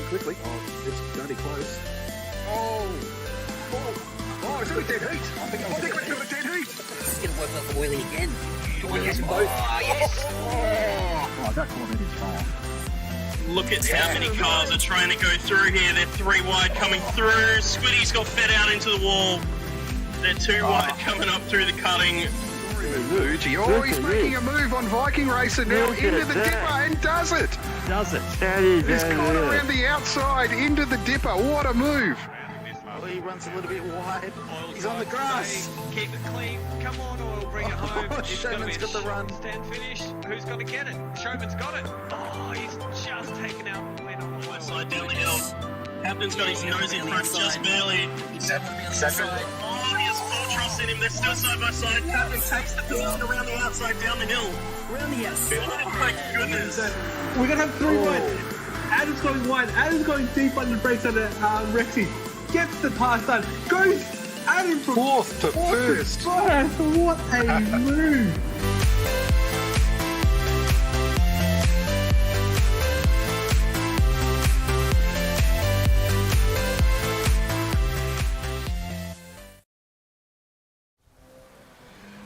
quickly. Oh, it's bloody close. Oh, it's got a dead heat. I think we've got a dead heat. It's going to work off oily again. Come on, yes, both. Oh, yes. Oh, that Corvette is far. Look at how many cars are trying to go through here. They're 3 wide coming through. Squiddy's got fed out into the wall. They're 2 wide coming up through the cutting. Oh, he's making a move on Viking Racer now into the dipper and does it. He's gone around the outside into the dipper. What a move. Oh, he runs a little bit wide. He's on the grass. Keep it clean. Come on, Oil, bring it home. It's Showman's got the run. Stand finish. Who's going to get it? Showman's got it. Oh, he's just taken out the lead on the Left side down the hill. Captain's got his nose in front just barely. Oh, he has full trust in him. They're still side by side. Captain takes the field around the outside down the hill. Around the outside. Oh my goodness. We're going to have 3 wide. Adam's going wide. Adam's going deep on the brakes on the Rexy. Gets the pass done. Goes Adam from Fourth to first. What a move.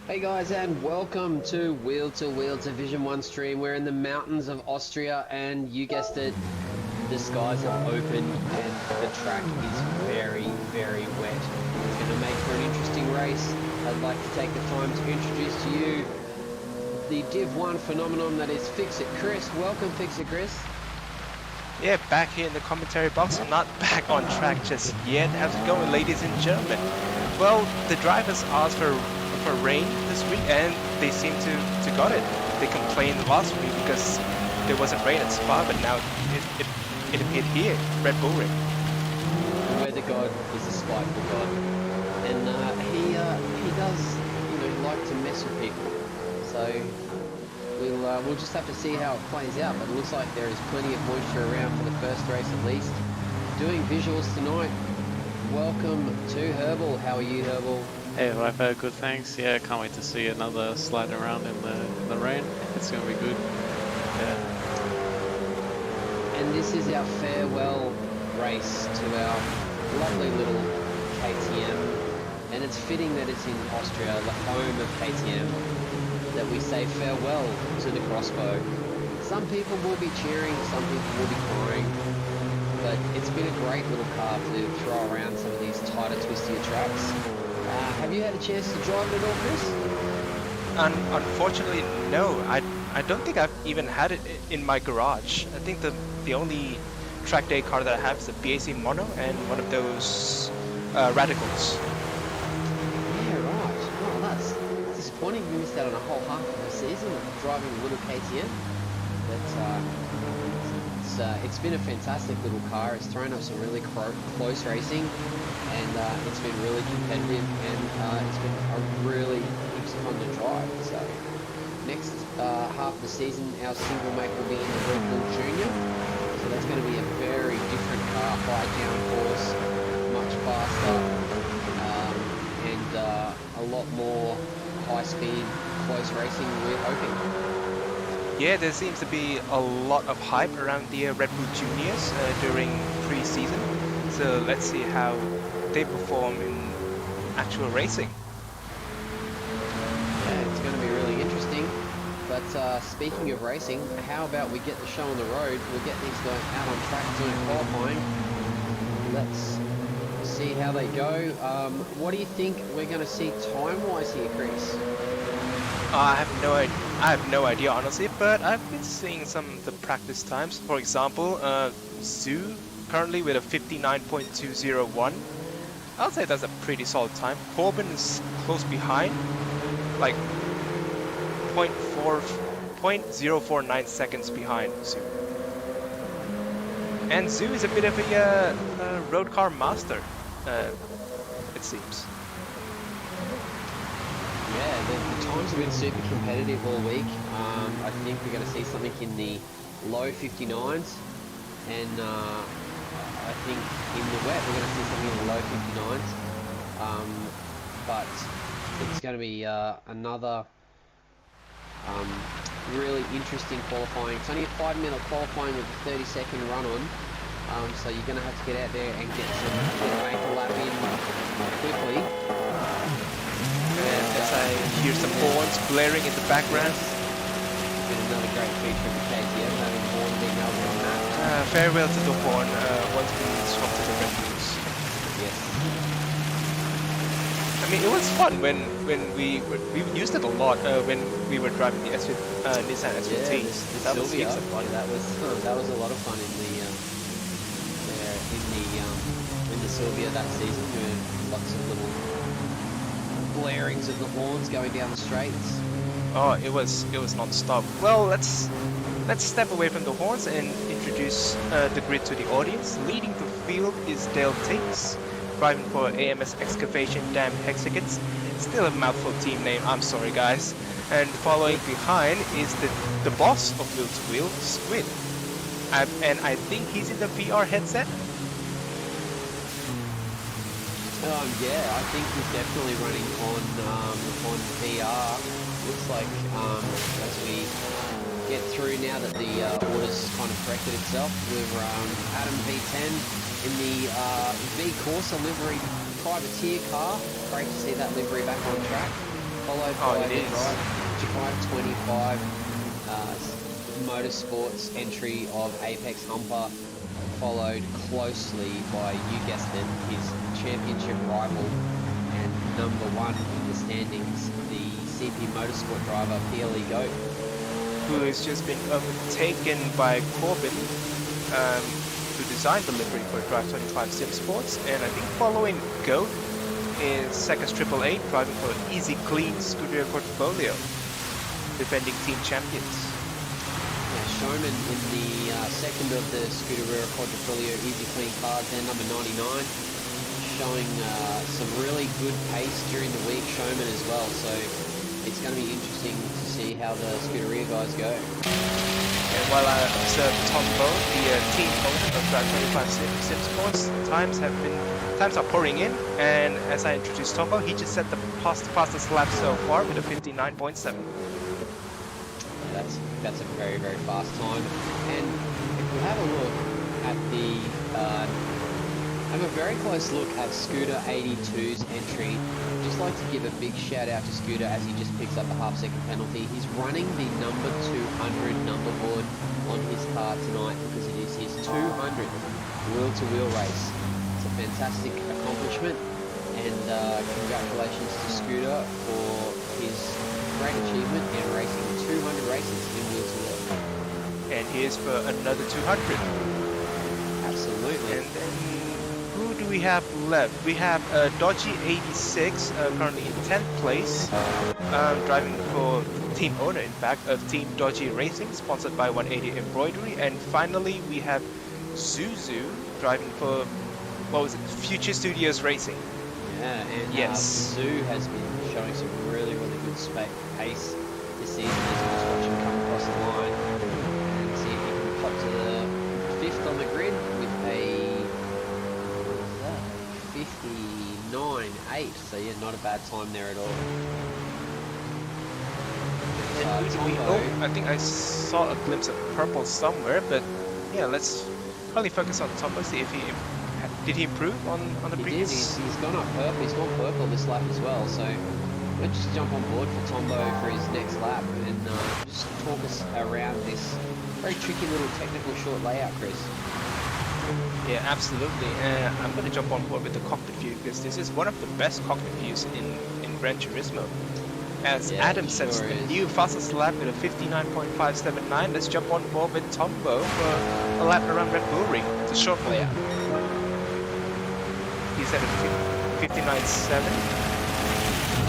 Hey guys, and welcome to Wheel to Wheel Division 1 stream. We're in the mountains of Austria, and you guessed it, the skies are open and the track is very, very wet. It's going to make for an interesting race. I'd like to take the time to introduce to you the Div 1 phenomenon that is Fix It Chris. Welcome, Fix It Chris. Yeah, back here in the commentary box. I'm not back on track just yet. How's it going, ladies and gentlemen? Well, the drivers asked for rain this week, and they seem to got it. They complained last week because there wasn't rain at Spa, but now it appeared here, Red Bull Ring. The weather god is a spiteful god, and he does, like to mess with people. So we'll just have to see how it plays out. But it looks like there is plenty of moisture around for the first race at least. Doing visuals tonight. Welcome to Herbal. How are you, Herbal? Hey, Rafa, good, thanks. Yeah, can't wait to see another slide around in the rain. It's going to be good. Yeah. And this is our farewell race to our lovely little KTM. And it's fitting that it's in Austria, the home of KTM, that we say farewell to the crossbow. Some people will be cheering, some people will be crying. But it's been a great little car to throw around some of these tighter, twistier tracks. Have you had a chance to drive it at all, Chris? Unfortunately, no. I don't think I've even had it in my garage. I think the only track day car that I have is a BAC Mono and one of those Radicals. Yeah, right. Well, that's disappointing. You missed out on a whole half of the season of driving a little KTM. But it's been a fantastic little car. It's thrown up some really close racing, and it's been really competitive, and it's been a really heaps of fun to drive. So next half of the season, our single make will be in the Red Bull Junior. So that's going to be a very different car, high downforce, much faster, and a lot more high speed, close racing, we're hoping. Yeah, there seems to be a lot of hype around the Red Bull Juniors during pre-season. So let's see how they perform in actual racing. Yeah, it's going to be really interesting. But speaking of racing, how about we get the show on the road? We'll get these guys out on track doing qualifying. Let's see how they go. What do you think we're going to see time-wise here, Chris? I have no idea honestly, but I've been seeing some of the practice times. For example, Zoo currently with a 59.201. I'll say that's a pretty solid time. Corbin is close behind, like 0.049 seconds behind Zoo. And Zoo is a bit of a road car master, it seems. Yeah, the times have been super competitive all week. I think we're going to see something in the low 59s, and I think in the wet we're going to see something in the low 59s. But it's going to be another really interesting qualifying. It's only a 5-minute qualifying with a 30-second run on. So you're going to have to get out there and make a lap in quickly. And as I hear some horns blaring in the background. Been another great feature of the KTM, having horn being able on that. Farewell to the horn once we swap to the Red Bulls. Yes. I mean, it was fun when we used it a lot when we were driving the Nissan S15. That was heaps of fun. That was a lot of fun in the Sylvia that season. With lots of little blarings of the horns going down the straights. Oh, it was non-stop. Well, let's step away from the horns and introduce the grid to the audience. Leading the field is Dale Tiggs, driving for AMS Excavation Dam Hexagons. Still a mouthful team name, I'm sorry guys. And following behind is the boss of Wheel to Wheel, Squid. And I think he's in the VR headset. Yeah, I think he's definitely running on VR. Looks like as we get through now that the order's kind of corrected itself, we're Adam V10 in the V Corsa livery privateer car. Great to see that livery back on track. Followed by the Drive 25 Motorsports entry of Apex Humper, followed closely by, you guessed it, his championship rival and number one in the standings, the CP Motorsport driver PLE Goat, who has just been overtaken by Corbin, who designed the livery for Drive 25 Sim Sports. And I think following Goat is Seconds 888, driving for Easy Clean Scuderia Portfolio, defending team champions. Showman in the second of the Scuderia Portfolio Easy Clean cars, and number 99, showing some really good pace during the week. Showman as well, so it's going to be interesting to see how the Scuderia guys go. And while I observe Tombo, the team owner of Drive 25 Sim Sports, times are pouring in, and as I introduce Tombo, he just set the fastest lap so far with a 59.7. That's a very, very fast time. And if we have a look at have a very close look at Scooter 82's entry, just like to give a big shout out to Scooter as he just picks up a half-second penalty. He's running the number 200 number board on his car tonight because it is his 200th wheel-to-wheel race. It's a fantastic accomplishment, and congratulations to Scooter for his great achievement in racing 200 races in wheel-to-wheel. And here's for another 200. Absolutely. And then who do we have left? We have Dodgy 86, currently in 10th place, driving for team owner, in fact, of Team Dodgy Racing, sponsored by 180 Embroidery. And finally, we have Zuzu driving for, what was it, Future Studios Racing. Yeah, and yes, Zuzu has been showing some really, really good pace this season as we just watch him come across the line and see if he can pop to the 5th on the grid with a 59.8. So yeah, not a bad time there at all. I think I saw a glimpse of purple somewhere, but yeah, let's probably focus on Tombo, see if did he improve on the previous? He's gone up purple. He's gone purple this lap as well. So let's just jump on board for Tombo for his next lap and just talk us around this very tricky little technical short layout, Chris. Yeah, absolutely. I'm going to jump on board with the cockpit view because this is one of the best cockpit views in Gran Turismo. As Adam sets the new fastest lap with a 59.579, let's jump on board with Tombo for a lap around Red Bull Ring. It's a short layout. He's at a 59.7.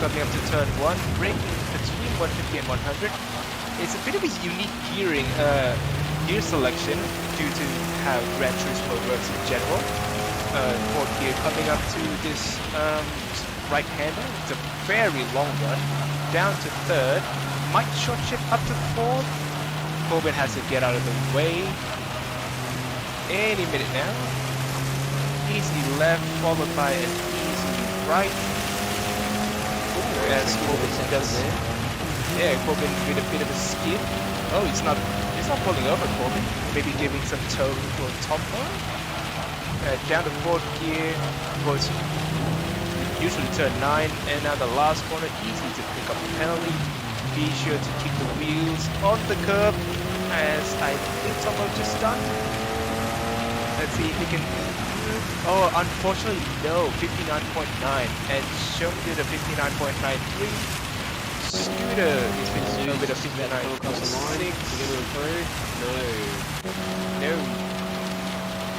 Coming up to turn 1, braking between 150 and 100. It's a bit of a unique gear selection due to how Gran Turismo works in general. Fourth gear coming up to this right hander. It's a very long run. Down to third. Might short shift up to fourth. Corbin has to get out of the way. Any minute now. Easy left followed by an easy right. As Corbin does there. Yeah, Corbin with a bit of a skid. Oh, he's not pulling over Corbin. Maybe giving some toe for Tombo. down to 4th gear, towards usually turn 9, and now the last corner, easy to pick up the penalty. Be sure to keep the wheels on the curb, as I think Tomo just done. Let's see if he can. Oh, unfortunately, no, 59.9, and Showman did a 59.93. Scooter is finishing a bit of 59.6. No.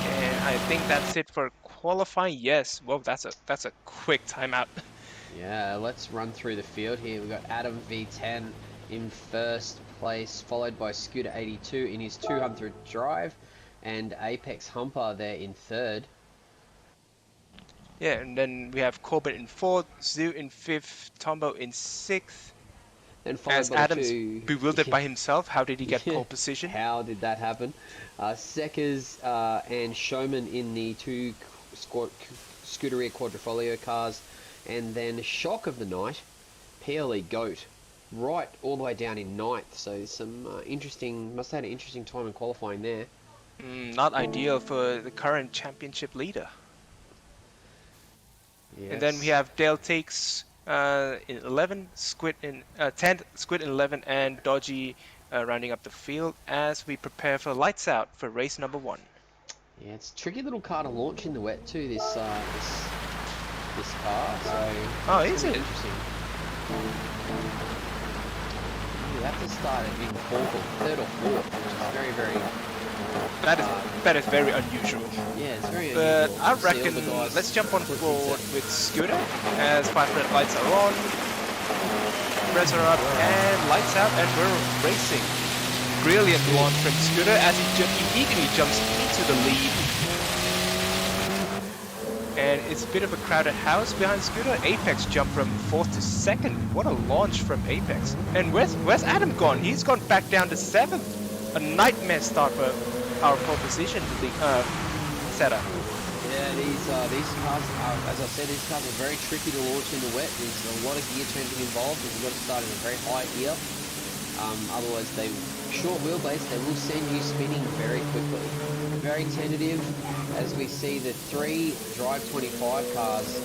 And I think that's it for qualifying. Yes. Well, that's a quick timeout. Yeah, let's run through the field here. We've got Adam V10 in first place, followed by Scooter 82 in his 200th drive, and Apex Humper there in third. Yeah, and then we have Corbin in 4th, Zoo in 5th, Tombo in 6th. And followed As by Adam's two... bewildered by himself, how did he get pole position? How did that happen? Seckers and Showman in the two Scuderia Quadrifoglio cars, and then shock of the night, PLE Goat, right all the way down in 9th. So some interesting, must have had an interesting time in qualifying there. Not ideal for the current championship leader. Yes. And then we have Dale Takes in 11, Squid in 10th, Squid in 11, and Dodgy rounding up the field as we prepare for lights out for race number 1. Yeah, it's a tricky little car to launch in the wet too. This car. So oh, is it? Interesting. You have to start it in 4th or 3rd or 4th, which is very, very. That is very unusual. Yeah, it's very but unusual. I reckon let's jump on board with Scooter as 5-minute lights are on, press are up, and lights out, and we're racing. Brilliant launch from Scooter as he eagerly jumps into the lead. And it's a bit of a crowded house behind Scooter. Apex jumped from 4th to 2nd. What a launch from Apex. And where's Adam gone? He's gone back down to 7th. A nightmare start for our pole position setup. Yeah, these cars are, as I said, these cars are very tricky to launch in the wet. There's a lot of gear changing involved, and you've got to start in a very high gear. Otherwise, short wheelbase, they will send you spinning very quickly. Very tentative, as we see the 3 Drive 25 cars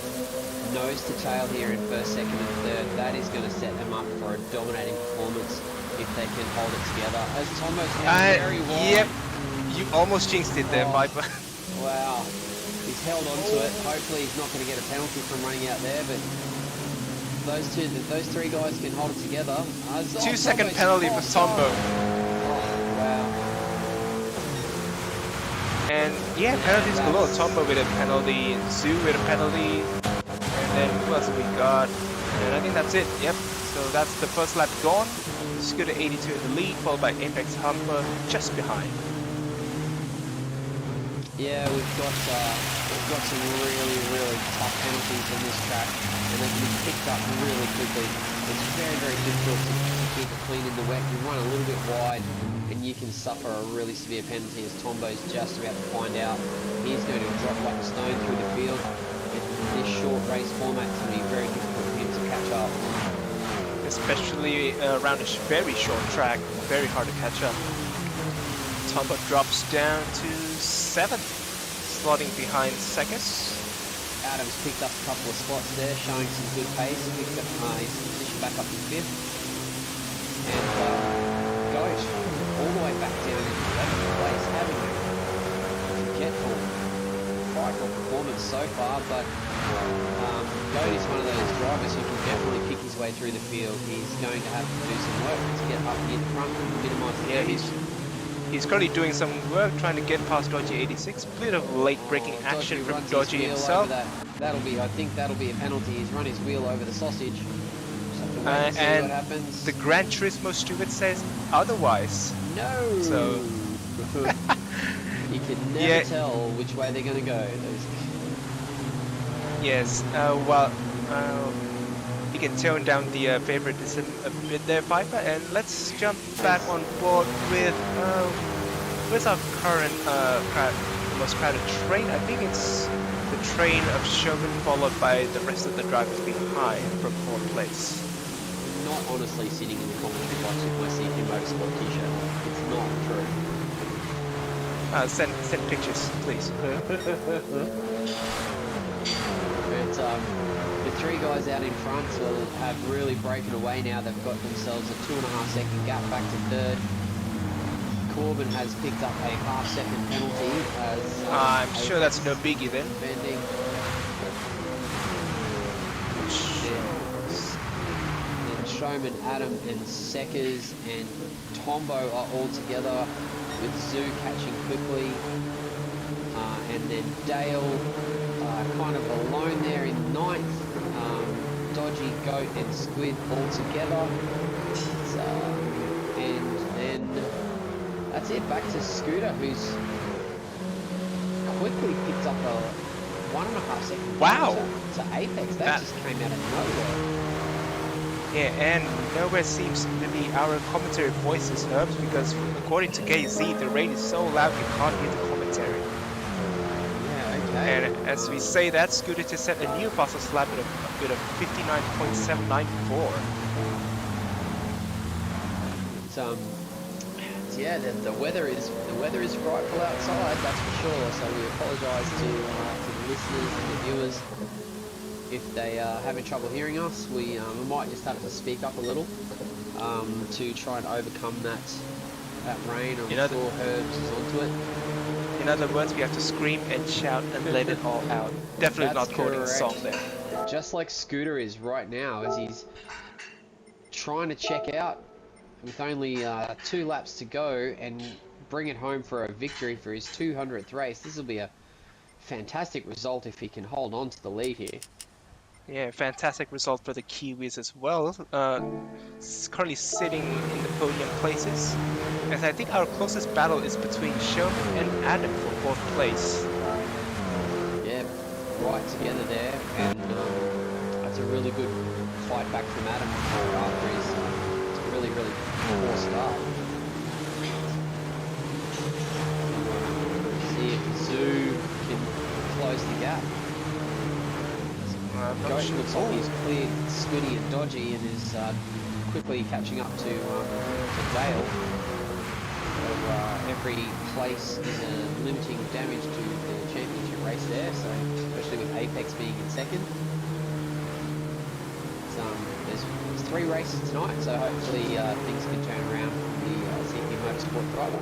nose to tail here in 1st, 2nd, and 3rd. That is going to set them up for a dominating performance if they can hold it together. As Tomo's now very wide. Yep, you almost jinxed it there, Viper. Wow, he's held on to it. Hopefully, he's not going to get a penalty from running out there, but. Those 3 guys can hold it together. 2-second penalty for Tombo. Oh, wow. And yeah, penalties galore. Tombo with a penalty, Zoo with a penalty, and then who else have we got? And I think that's it. Yep. So that's the first lap gone. Scooter 82 in the lead, followed by Apex Humper just behind. Yeah, we've got some really tough penalties on this track, and they can be picked up really quickly. It's very, very difficult to keep it clean in the wet. You run a little bit wide, and you can suffer a really severe penalty, as Tombo's just about to find out. He's going to drop like a stone through the field. In this short race format, it's going to be very difficult for him to catch up. Especially around a very short track, very hard to catch up. Tombo drops down to 7th, slotting behind Seckers. Adams picked up a couple of spots there, showing some good pace. Picked up his position back up to 5th. And Goat all the way back down into 11th place, having a forgetful, frightful performance so far, but Goat is one of those drivers who can definitely pick his way through the field. He's going to have to do some work to get up near the front and minimise the damage. He's currently doing some work trying to get past Dodgy 86. Bit of late braking action from Dodgy himself. I think that'll be a penalty. He's run his wheel over the sausage. And the Gran Turismo steward says otherwise. No. So you can never tell which way they're going to go. Yes. You can tone down the favoritism a bit there, Viper, and let's jump back on board with our current most crowded train. I think it's the train of Showman, followed by the rest of the drivers behind from 4th place. Not honestly sitting in the commentary box with my CP Motorsport t-shirt. It's not true. Send pictures, please. But the three guys out in front will have really broken away now. They've got themselves a 2.5 second gap back to third. Corbin has picked up a half-second penalty as I'm sure that's no biggie then. Bending. Then Showman, Adam, and Seckers and Tombo are all together with Zoo catching quickly, and then Dale kind of alone there in ninth. Dodgy, Goat, and Squid all together. So, and then that's it. Back to Scooter, who's quickly picked up a 1.5 second. Wow! To Apex. That just came out of nowhere. Yeah, and nowhere seems to be our commentary voices heard, because according to KZ, the rain is so loud you can't hear the commentary. Yeah, okay. And as we say that, Scooter just set a new fastest lap with a 59.794. Yeah, the weather is frightful outside, that's for sure. So we apologise to the listeners and the viewers if they are having trouble hearing us. We might just have to speak up a little to try and overcome that rain. I'm sure Herbs is onto it. In other words, we have to scream and shout and let it all out. Definitely not quoting a song there. Just like Scooter is right now, as he's trying to check out with only 2 laps to go and bring it home for a victory for his 200th race. This will be a fantastic result if he can hold on to the lead here. Yeah, fantastic result for the Kiwis as well. Currently sitting in the podium places. As I think our closest battle is between Sherman and Adam for 4th place. Yeah, right together there, and that's a really good fight back from Adam after his really poor start. See if Zoo can close the gap. Goat looks like he's cleared Squiddy and Dodgy and is quickly catching up to Dale. So every place is a limiting damage to the championship race there, so especially with Apex being in second. There's 3 races tonight, so hopefully things can turn around for the CP Motorsport driver.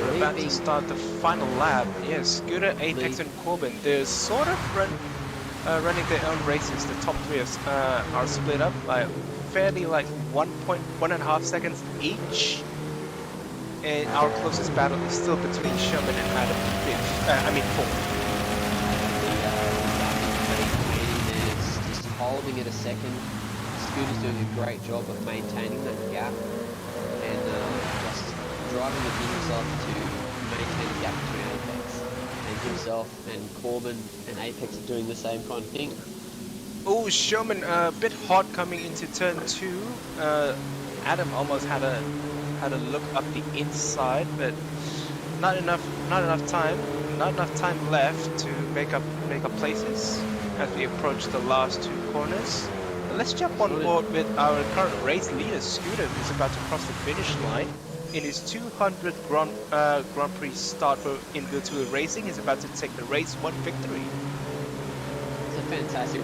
We're about to start the final lap. Yes, Scooter, Apex, and Corbin. They're sort of running their own races. The top 3 are split up by fairly like 1.5 seconds each. And our closest battle is still between Sherman and Adam. 4th. Just holding it a second. Scooter's doing a great job of maintaining that gap and just driving within himself to maintain the gap between Apex and himself, and Corbin and Apex are doing the same kind of thing. Oh, Sherman a bit hot coming into turn 2. Adam almost had a look up the inside, but not enough time left to make up places as we approach the last 2 corners. Let's jump on board with our current race leader, Scooter, who's about to cross the finish line. In his 200th Grand Prix start in W2W racing, he's about to take the race 1 victory. It's a fantastic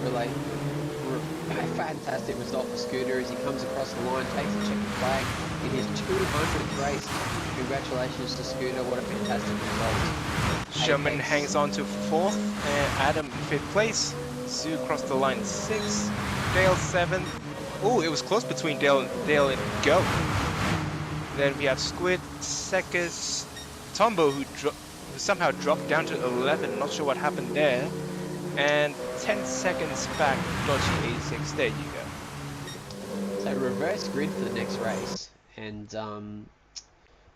result for Scooter as he comes across the line, takes a checkered flag in his 200th race. Congratulations to Scooter, what a fantastic result. Sherman Apex hangs on to 4th, and Adam in 5th place. Sue crossed the line 6th, Dale 7th. Oh, it was close between Dale and Go. Then we have Squid, Seckers, Tombo, who somehow dropped down to 11. Not sure what happened there. And 10 seconds back, Dodgy 86. There you go. So reverse grid for the next race. And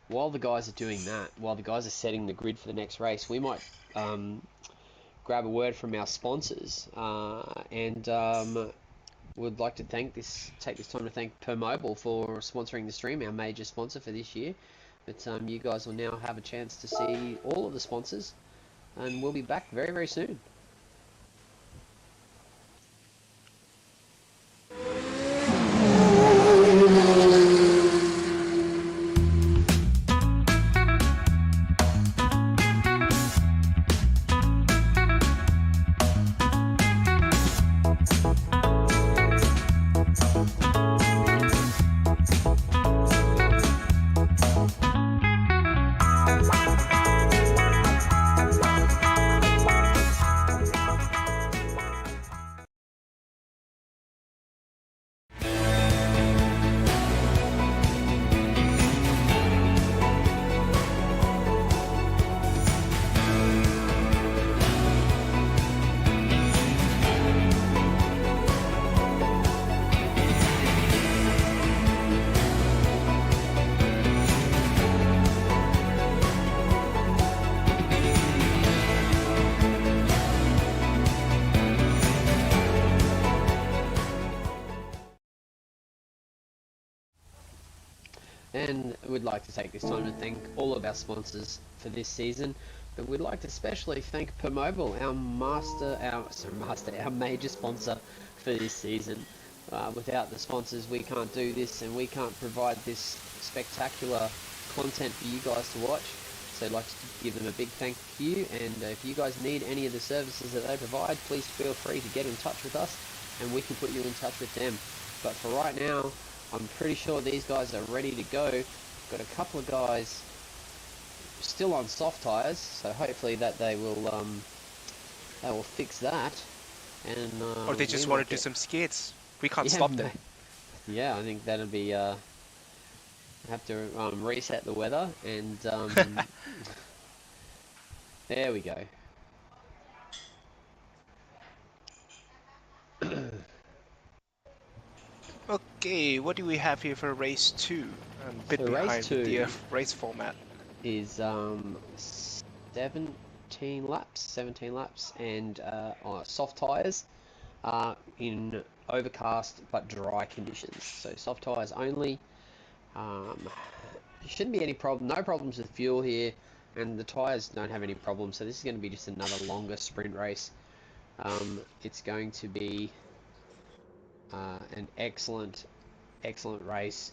while the guys are doing that, while the guys are setting the grid for the next race, we might grab a word from our sponsors. Would like to take this time to thank Permobile for sponsoring the stream, our major sponsor for this year. But you guys will now have a chance to see all of the sponsors, and we'll be back very, very soon. And we'd like to take this time to thank all of our sponsors for this season. But we'd like to especially thank Permobile, our major sponsor for this season. Without the sponsors, we can't do this, and we can't provide this spectacular content for you guys to watch. So I'd like to give them a big thank you. And if you guys need any of the services that they provide, please feel free to get in touch with us, and we can put you in touch with them. But for right now, I'm pretty sure these guys are ready to go. Got a couple of guys still on soft tires, so hopefully that they will fix that. And or they just want to do some skids. We can't stop them. Yeah, I think that'll be have to reset the weather, and there we go. Okay, what do we have here for race 2? A bit So behind race 2 the race format. Is 17 laps, and soft tires in overcast but dry conditions. So soft tires only. Shouldn't be any problem. No problems with fuel here, and the tires don't have any problems. So this is going to be just another longer sprint race. It's going to be an excellent race,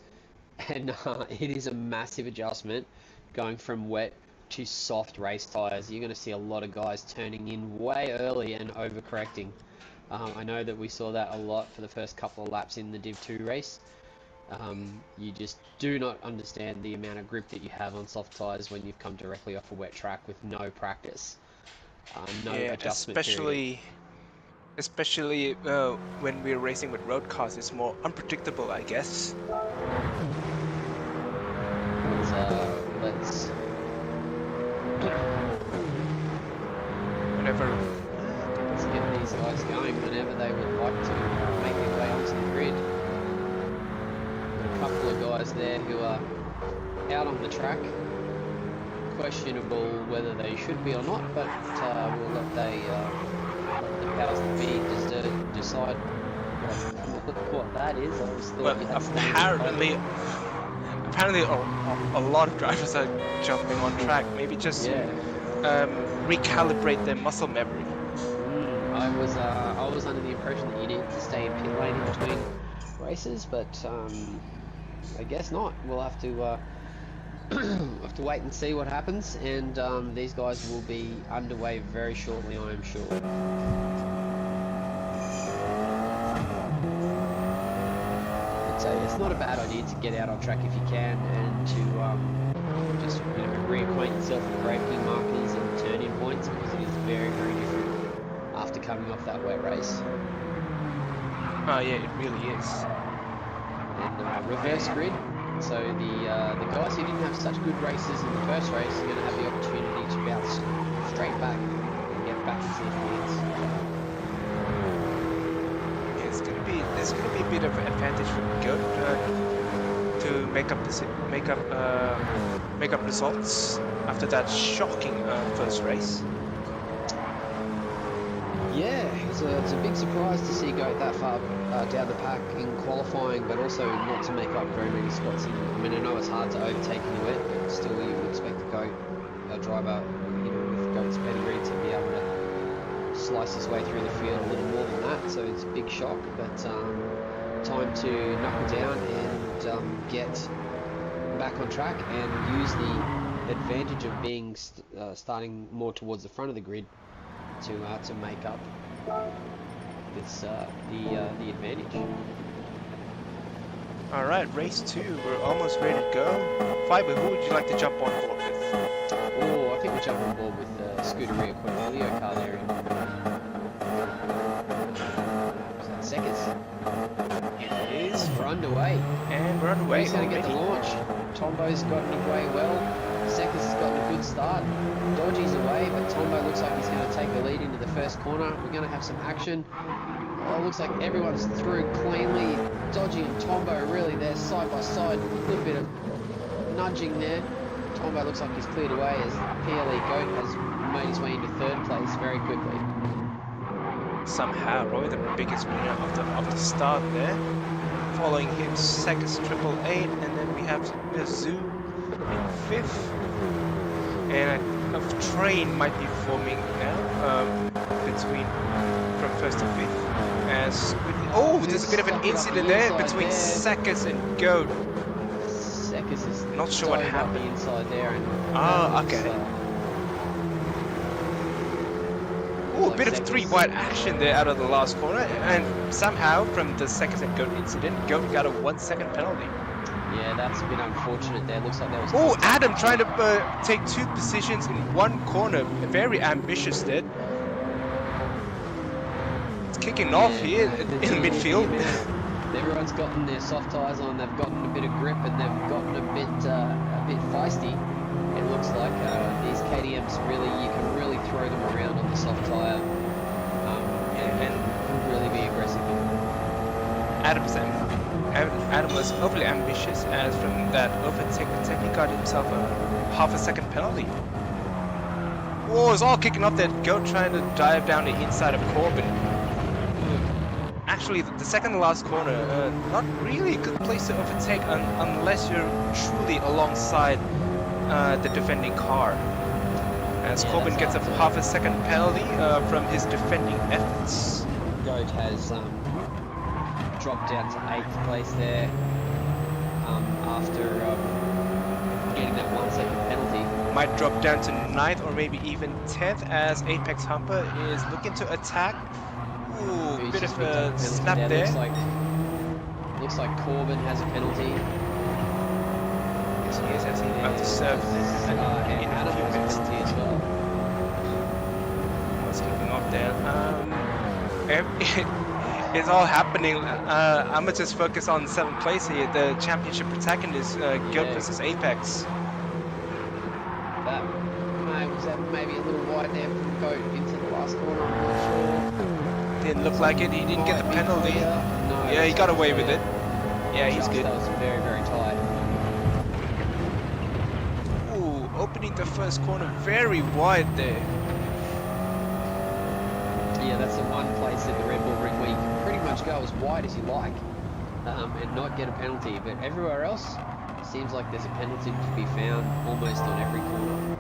and it is a massive adjustment going from wet to soft race tires. You're going to see a lot of guys turning in way early and overcorrecting. I know that we saw that a lot for the first couple of laps in the Div 2 race. You just do not understand the amount of grip that you have on soft tires when you've come directly off a wet track with no practice, no adjustment period. Especially when we're racing with road cars, it's more unpredictable, I guess. Let's get these guys going whenever they would like to make their way onto the grid. Got a couple of guys there who are out on the track. Questionable whether they should be or not, but we'll let the powers that be decide what that is. I just thought apparently a lot of drivers are jumping on track. Maybe just recalibrate their muscle memory. I was under the impression that you needed to stay in pit lane in between races, but I guess not. We'll have to wait and see what happens, and these guys will be underway very shortly, I am sure. It's not a bad idea to get out on track if you can, and to just reacquaint yourself with braking markers and turn-in points, because it is very, very different after coming off that wet race. Oh yeah, it really is. And reverse grid. So the guys who didn't have such good races in the first race are going to have the opportunity to bounce straight back and get back into the fields. There's gonna be a bit of an advantage for Goat to make up results after that shocking first race. Yeah, it's a big surprise to see Goat that far down the pack in qualifying, but also not to make up very many spots in. I mean, I know it's hard to overtake in the wet, but still you would expect a driver, with Goat's pedigree to be able to slice his way through the field a little more than that. So it's a big shock, but time to knuckle down and get back on track and use the advantage of being starting more towards the front of the grid to make up this the advantage. All right, race 2. We're almost ready to go. Fiber, who would you like to jump on board with? Oh, I think we'll jump on board with Scuderia Cornelio car there. Seconds. It is. We're underway. And we're underway. Who's going to get the launch? Tombo's gotten away well. Seconds has gotten a good start. Dodgy's away, but Tombo looks like he's going to take the lead into the first corner. We're going to have some action. Oh, it looks like everyone's through cleanly. Dodgy and Tombo really there side by side. A little bit of nudging there. Tombo looks like he's cleared away as PLE Goat has made his way into third place very quickly. Somehow, Roy, the biggest winner of the start there. following him Seconds 888, and then we have Zoo in 5th. And a train might be forming now between from 1st to 5th. As there's a bit of an incident there between Seconds and Goat. Seconds is Not sure what happened. Inside there and okay. A bit of 3 wide action there out of the last corner, and somehow from the Seconds and Goat incident, Goat got a 1 second penalty. Yeah, that's a bit unfortunate there. Looks like there was... Adam trying to take 2 positions in 1 corner. Very ambitious there. It's kicking off here in midfield. Everyone's gotten their soft tyres on, they've gotten a bit of grip, and they've gotten a bit feisty. It looks like these KTMs you can really throw them around on the soft tyre and really be aggressive. Adam was overly ambitious, as from that overtake attempt he got himself a half a second penalty. It's all kicking off that Goat trying to dive down the inside of Corbin. Actually, the second to last corner, not really a good place to overtake unless you're truly alongside the defending car. As Corbin gets a half a second penalty from his defending efforts. Goat has dropped down to 8th place there after getting that 1 second penalty. Might drop down to 9th or maybe even 10th as Apex Humper is looking to attack. Bit of a snap there. Looks like Corbin has a penalty. Yes, he is, as he's about to serve and Adam has a penalty as well. What's kicking off there? It's all happening. I'm gonna just focus on 7th place here. The championship protagonist, Goat versus Apex. Was that maybe a little wide there from Goat into the last corner? I'm not sure. Didn't look like it. He didn't get the penalty. No, yeah, he got away with it. Yeah, he's good. That was very, very tight. Opening the first corner very wide there. Yeah, that's the one place in the Red Bull Ring where you can pretty much go as wide as you like and not get a penalty. But everywhere else, it seems like there's a penalty to be found almost on every corner.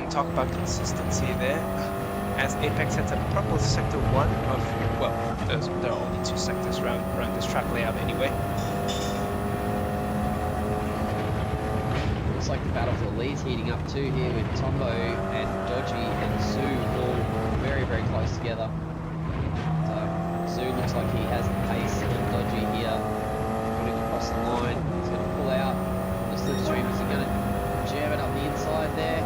Talk about consistency there. As Apex heads a purple sector 1 of, well, there are only 2 sectors around this track layout anyway. Looks like the battle for the lead's heating up too here with Tombo and Dodgy and Zoo all very, very close together. So Zoo looks like he has the pace on Dodgy here. Putting across the line. He's going to pull out the slipstream. Is he going to jam it up the inside there?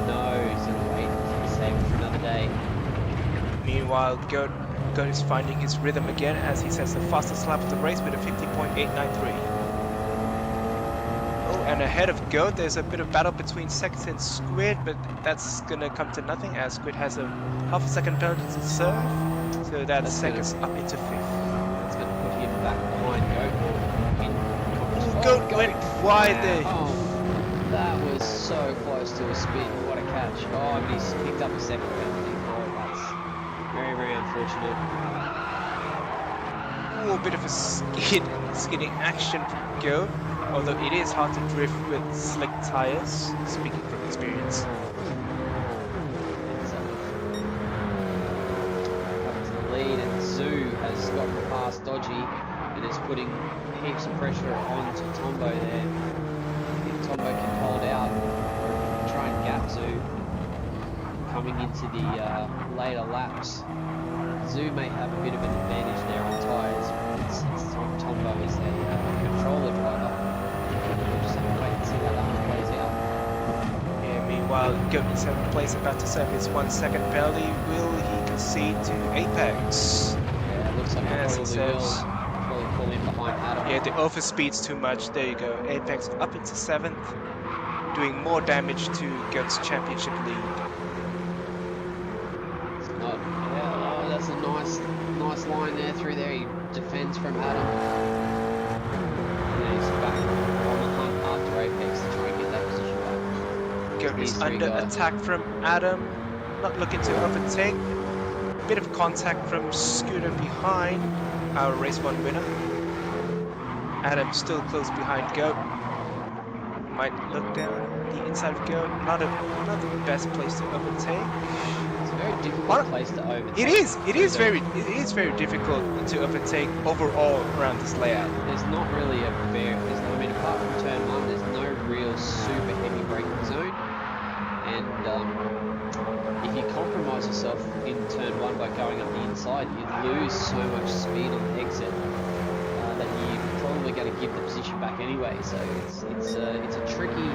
No, he's going to wait. He's saving it for another day. Meanwhile, Goat is finding his rhythm again as he sets the fastest lap of the race with a 50.893. And ahead of Goat, there's a bit of battle between Seconds and Squid, but that's gonna come to nothing as Squid has a half a second penalty to serve, so that's Seconds up into 5th. That's gonna put him back behind Goat. Goat went wide there. That was so close to a spin. What a catch! And he's picked up a second penalty. That's very, very unfortunate. A bit of a skidding action from Goat. Although it is hard to drift with slick tires, speaking from experience. Up to the lead, and Zoo has gotten past Dodgy and is putting heaps of pressure onto Tombo there. If Tombo can hold out or try and gap Zoo coming into the later laps, Zoo may have a bit of an advantage there on tyres since Tombo is a controller driver. Meanwhile, Goat in 7th place, about to serve his 1 second penalty. Will he concede to Apex? Yeah, it looks like he probably will pull in behind Adam. Yeah, the overspeed's too much. There you go. Apex up into 7th, doing more damage to Goat's championship lead. It's not. Yeah, that's a nice line there through there. He defends from Adam. And then he's back on the hunt after Apex to try and get that position back. Goat is under attack from Adam, not looking to overtake. Bit of contact from Scooter behind our race 1 winner. Adam still close behind Goat. Might look down the inside of Goat. Not the best place to overtake. It's a very difficult place to overtake. It is very difficult to overtake overall around this layout. There's not really a fair. I mean, apart from turn 1, there's no real super heavy braking zone. And if you compromise yourself in turn 1 by going up the inside, you lose so much speed on the exit that you're probably going to give the position back anyway. So it's a tricky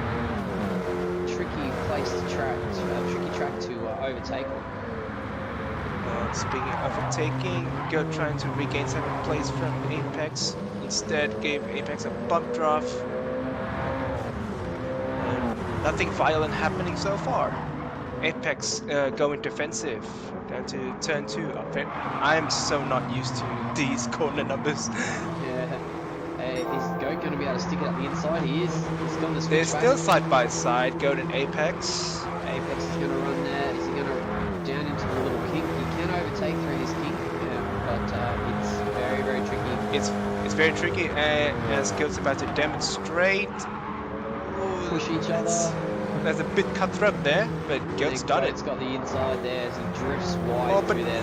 place to track, tricky track to overtake on. Speaking of overtaking, Goat trying to regain 7th place from Apex. Instead, gave Apex a bump draft. Nothing violent happening so far. Apex going defensive down to turn 2. I am so not used to these corner numbers. Yeah. Is Goat going to be able to stick it up the inside? He is. He's got the switch They're back. still side by side. Goat and Apex. Apex is going to run there. Is he going to down into the little kink? He can overtake through this kink, but it's very, very tricky. It's very tricky, as Goat's about to demonstrate. Push each other. There's a bit cutthroat there, but Goat's done it. Goat's got the inside there as he drifts wide Oh, but through there.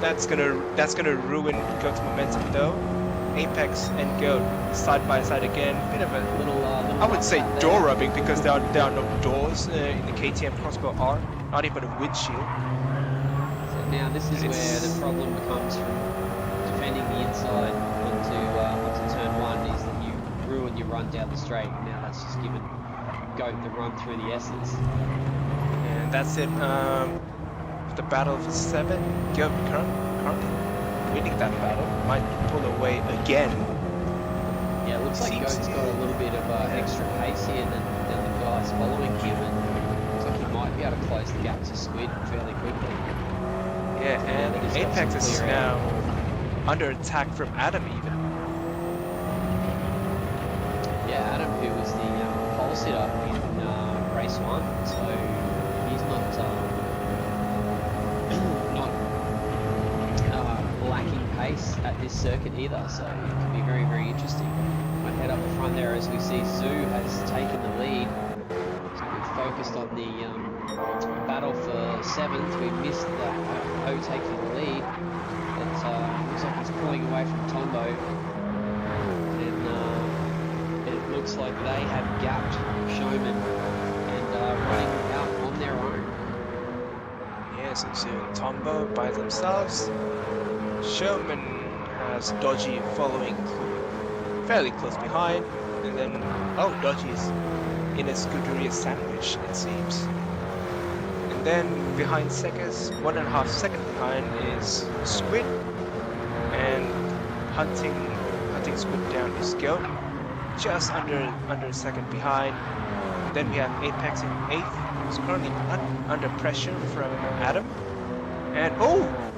That's beautiful. that's gonna ruin Goat's momentum though. Apex and Goat side by side again. Bit of a little I would say door rubbing because there are no doors in the KTM Crossbow R, not even a windshield. So now this is where the problem becomes from defending the inside onto turn 1 is that you ruin your run down the straight. Now that's just given Goat the run through the S's. And that's it. The battle for 7. Goat currently winning that battle. Might pull away again. Yeah, it looks like Goat's got a little bit of extra pace here than the guys following him, and looks like he might be able to close the gap to Squid fairly quickly. Yeah, and Apex is now under attack from Adam even. Yeah, Adam, who was the pole sitter in race 1, so he's not lacking pace at this circuit either, so it can be very, very interesting. Might head up the front there as we see Zoo has taken the lead. So we've focused on the battle for 7th. We missed that overtaking the lead. It looks like he's pulling away from Tombo. And it looks like they have gapped Showman and running out on their own. Yes, it's Tombo by themselves. Showman has Dodgy following fairly close behind, and then Dodgy's in a Scuderia sandwich, it seems. And then behind Seconds, 1.5 seconds behind is Squid, and hunting Squid down is Goat, just under a second behind. Then we have Apex in 8th, who's currently under pressure from Adam. And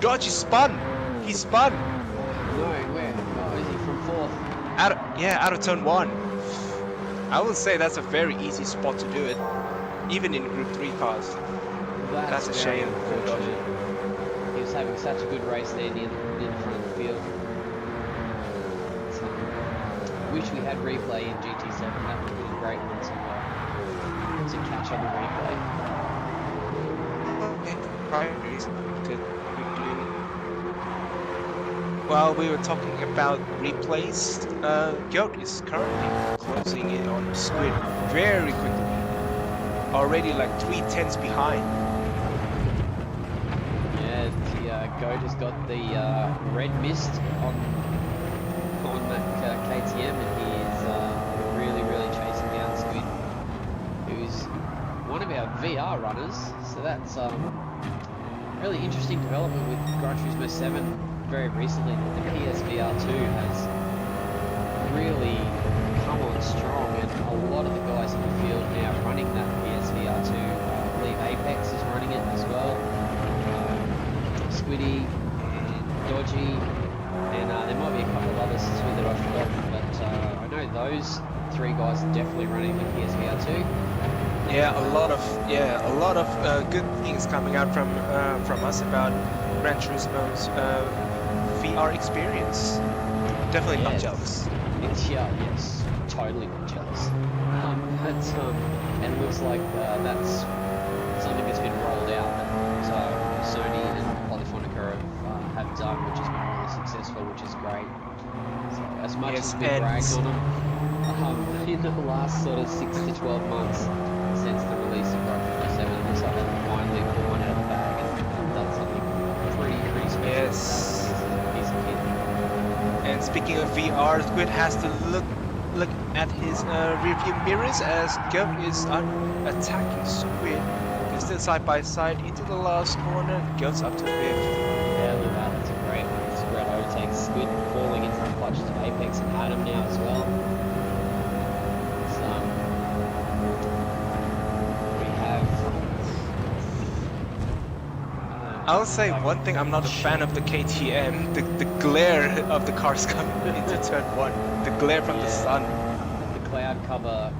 Dodgy spun! He spun! No, where? Oh, is he from 4th? Out of turn 1. I would say that's a very easy spot to do it, even in Group 3 cars. That's a shame for Dodgy. He was having such a good race there near the front of the field. So, wish we had replay in GT7. That would be a great one to catch on the replay. While we were talking about replays, Goat is currently closing in on Squid very quickly. Already like 3/10 behind. Yeah, the Goat has got the red mist on that KTM, and he is really chasing down Squid, who's one of our VR runners. So that's really interesting development with Gran Turismo 7 very recently. The PSVR2 has really come on strong, and a lot of the guys in the field now running that PSVR2. I believe Apex is running it as well. Squiddy, Dodgy, and there might be a couple of others too that I've forgotten, but I know those 3 guys are definitely running the PSVR2. Yeah, a lot of good things coming out from us about Gran Turismo's VR experience. Definitely not jealous. It's yes, totally not jealous. But it looks like that's something that's been rolled out that Sony and Polyphonica have done, which has been really successful, which is great. So as much as we bragged on them, in the last sort of 6 to 12 months since the release of Gran 57, it looks like they've finally put one out of the bag and done something pretty special. Yes. Piece of kit. And speaking of VR, Squid has to look at his rearview mirrors as Goat is attacking Squid. They're still side by side into the last corner. Goat's up to 5th. Yeah, look at that. That's a great overtake. Squid falling into the clutches of Apex and Adam now as well. So, we have. I'll say one thing, I'm not a fan of the KTM, the glare of the cars coming into turn 1, the glare from the sun. The cloud cover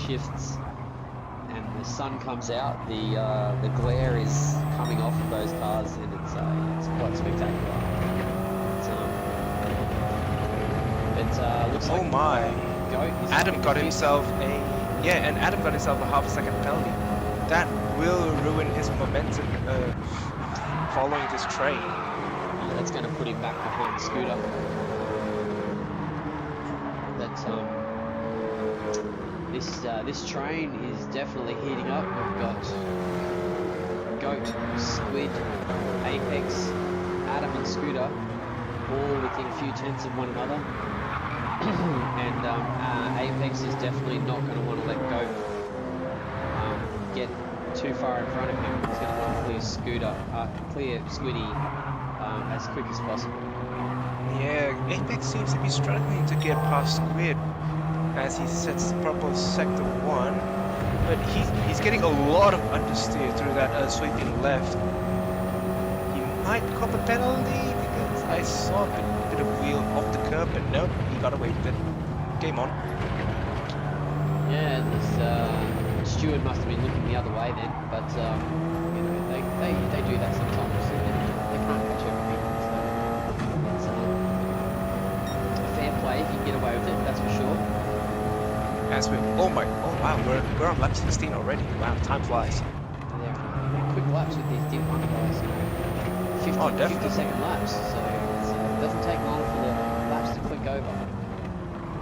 shifts and the sun comes out, the glare is coming off of those cars and it's quite spectacular. Looks like oh my, Adam got himself Adam got himself a half a second penalty. That will ruin his momentum following this train. That's going to put him back behind Scooter. But this train is definitely heating up. We've got Goat, Squid, Apex, Adam and Scooter all within a few tenths of one another. And Apex is definitely not going to want to let Goat get too far in front of him. He's going to want to clear Squiddy as quick as possible. Yeah, Apex seems to be struggling to get past Squid as he sets the purple sector 1, but he's getting a lot of understeer through that sweeping left. He might cop a penalty because I saw a bit of wheel off the curb, but nope, he got away with it. Game on. Yeah, this Stewart must have been looking the other way then, but you know, they do that sometimes. They can't catch everything. So it's fair play if you get away with it, that's for sure. As we wow, we're on lap 16 already. Wow, time flies. They're quick laps with these deep one guys. 50-second laps, so it doesn't take long for the laps to click over.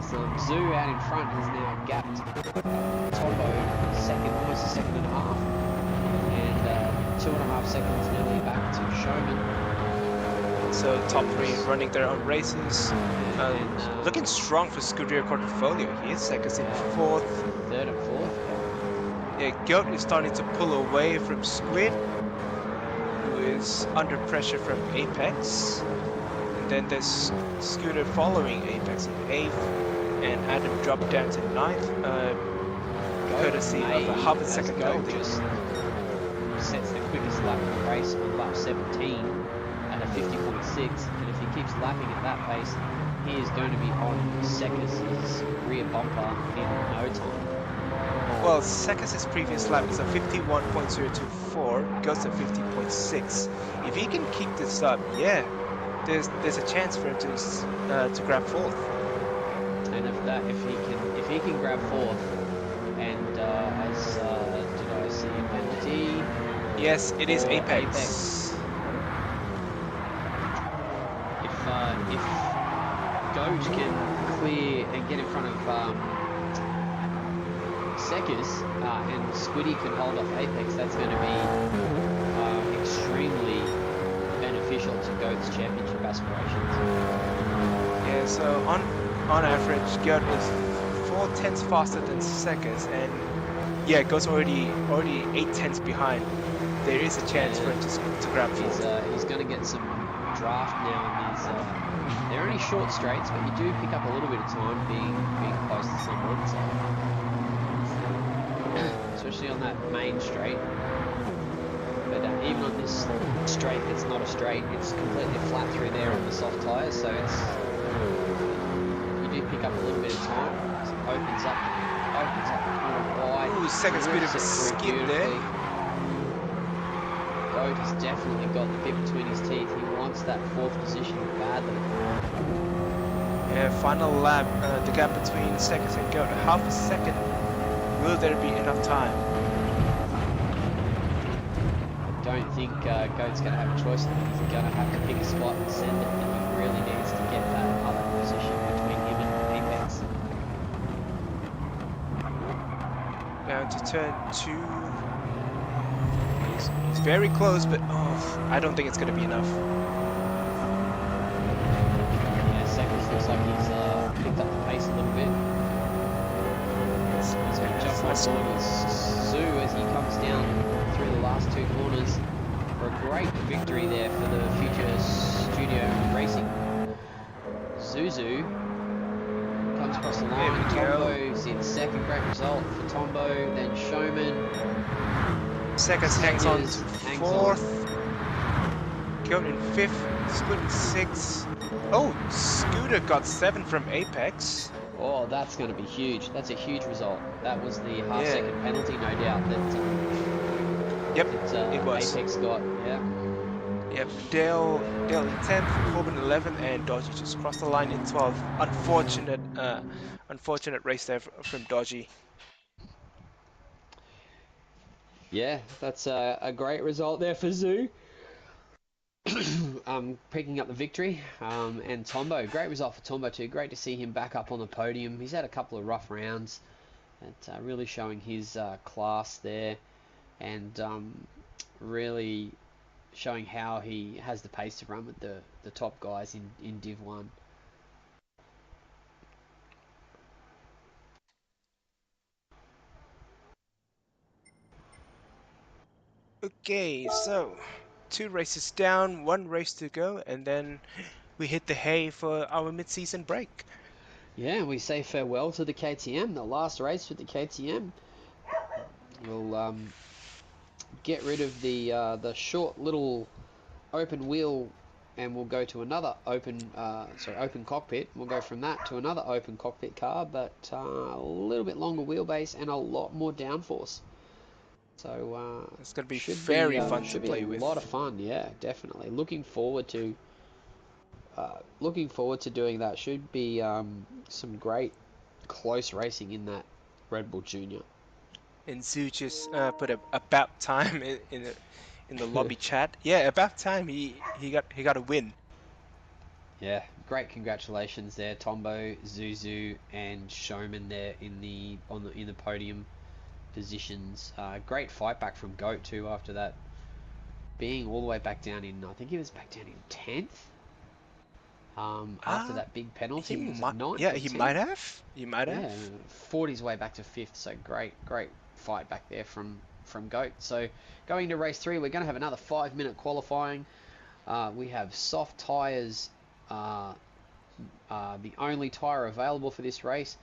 So Zoo out in front has now gapped Tombo almost a second and a half, and 2.5 seconds nearly back to Showman. So top 3 running their own races. Looking strong for Scuderia portfolio. He is seconds in 4th. 3rd and 4th. Yeah, Goat is starting to pull away from Squid, who is under pressure from Apex. And then there's Scooter following Apex in 8th, and Adam dropped down to 9th, courtesy of a half a second penalty. Just sets the quickest lap of the race on lap 17 at a 50.6, and if he keeps lapping at that pace, he is going to be on Sekis' rear bumper in no time. Well, Sekis' previous lap is a 51.024, goes to 50.6. If he can keep this up, yeah, there's a chance for him to grab 4th. And if he can grab 4th, and did I see a penalty? Yes, it is Apex. If Goat can clear and get in front of Sekis, and Squiddy can hold off Apex, that's going to be extremely beneficial to Goat's championship aspirations. Yeah, so on average, Goat was 4 tenths faster than Sekis, and yeah, Goat's already 8 tenths behind. There is a chance for him to grab 4th. He's going to get some draft now in these. They're only short straights, but you do pick up a little bit of time being close to someone. So, especially on that main straight. But even on this straight, it's not a straight. It's completely flat through there on the soft tyres, so you do pick up a little bit of time. So it opens up wide. Ooh, Sekis bit of a skip there. Goat has definitely got the bit between his teeth. He wants that 4th position badly. Final lap, the gap between seconds and Goat, half a second. Will there be enough time? I don't think Goat's going to have a choice. I think he's going to have to pick a spot and send it. And he really needs to get that other position between him and Apex. Down to turn 2. He's very close, but oh, I don't think it's going to be enough. Yeah, seconds looks like he's picked up the pace a little bit. He's been jumping on board with Zoo as he comes down through the last 2 corners for a great victory there for the future studio racing. Zuzu comes across the line. Tombo's in second, great result for Tombo. Then Showman. Seconds hangs on to 4th. Goat in 5th. Scooter in 6th. Oh, Scooter got 7 from Apex. Oh, that's going to be huge. That's a huge result. That was the half-second penalty, no doubt. That it was. Apex got. Yeah. Yep. Dale in 10th, Corbin 11th, and Dodgy just crossed the line in 12th. Unfortunate race there from Dodgy. Yeah, that's a great result there for Zoo. Picking up the victory. And Tombo, great result for Tombo too. Great to see him back up on the podium. He's had a couple of rough rounds. And really showing his class there. And really showing how he has the pace to run with the top guys in Div 1. Okay, so 2 races down, 1 race to go, and then we hit the hay for our mid-season break. Yeah, we say farewell to the KTM, the last race with the KTM. We'll get rid of the short little open wheel, and we'll go to another open cockpit. We'll go from that to another open cockpit car, but a little bit longer wheelbase and a lot more downforce. So it's going to be very fun to play with. A lot of fun, yeah, definitely. Looking forward to doing that. Should be some great close racing in that Red Bull Junior. And Zoo just put about time in the lobby chat. Yeah, about time he got a win. Yeah, great congratulations there, Tombo, Zuzu, and Showman there in the podium positions. Great fight back from Goat too after that, being all the way back down in, I think he was back down in 10th. After that big penalty, he might have. Yeah, fought his way back to 5th. So great fight back there from Goat. So going to race 3, we're going to have another 5-minute qualifying. We have soft tyres, the only tyre available for this race.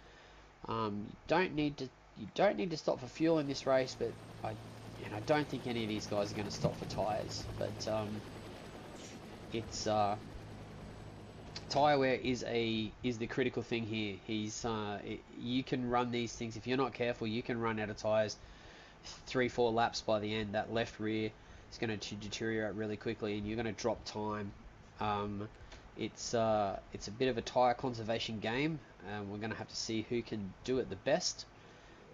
You don't need to stop for fuel in this race, but I don't think any of these guys are going to stop for tyres. But it's tyre wear is the critical thing here. You can run these things, if you're not careful, you can run out of tyres 3-4 laps by the end. That left rear is going to deteriorate really quickly, and you're going to drop time. It's a bit of a tyre conservation game, and we're going to have to see who can do it the best.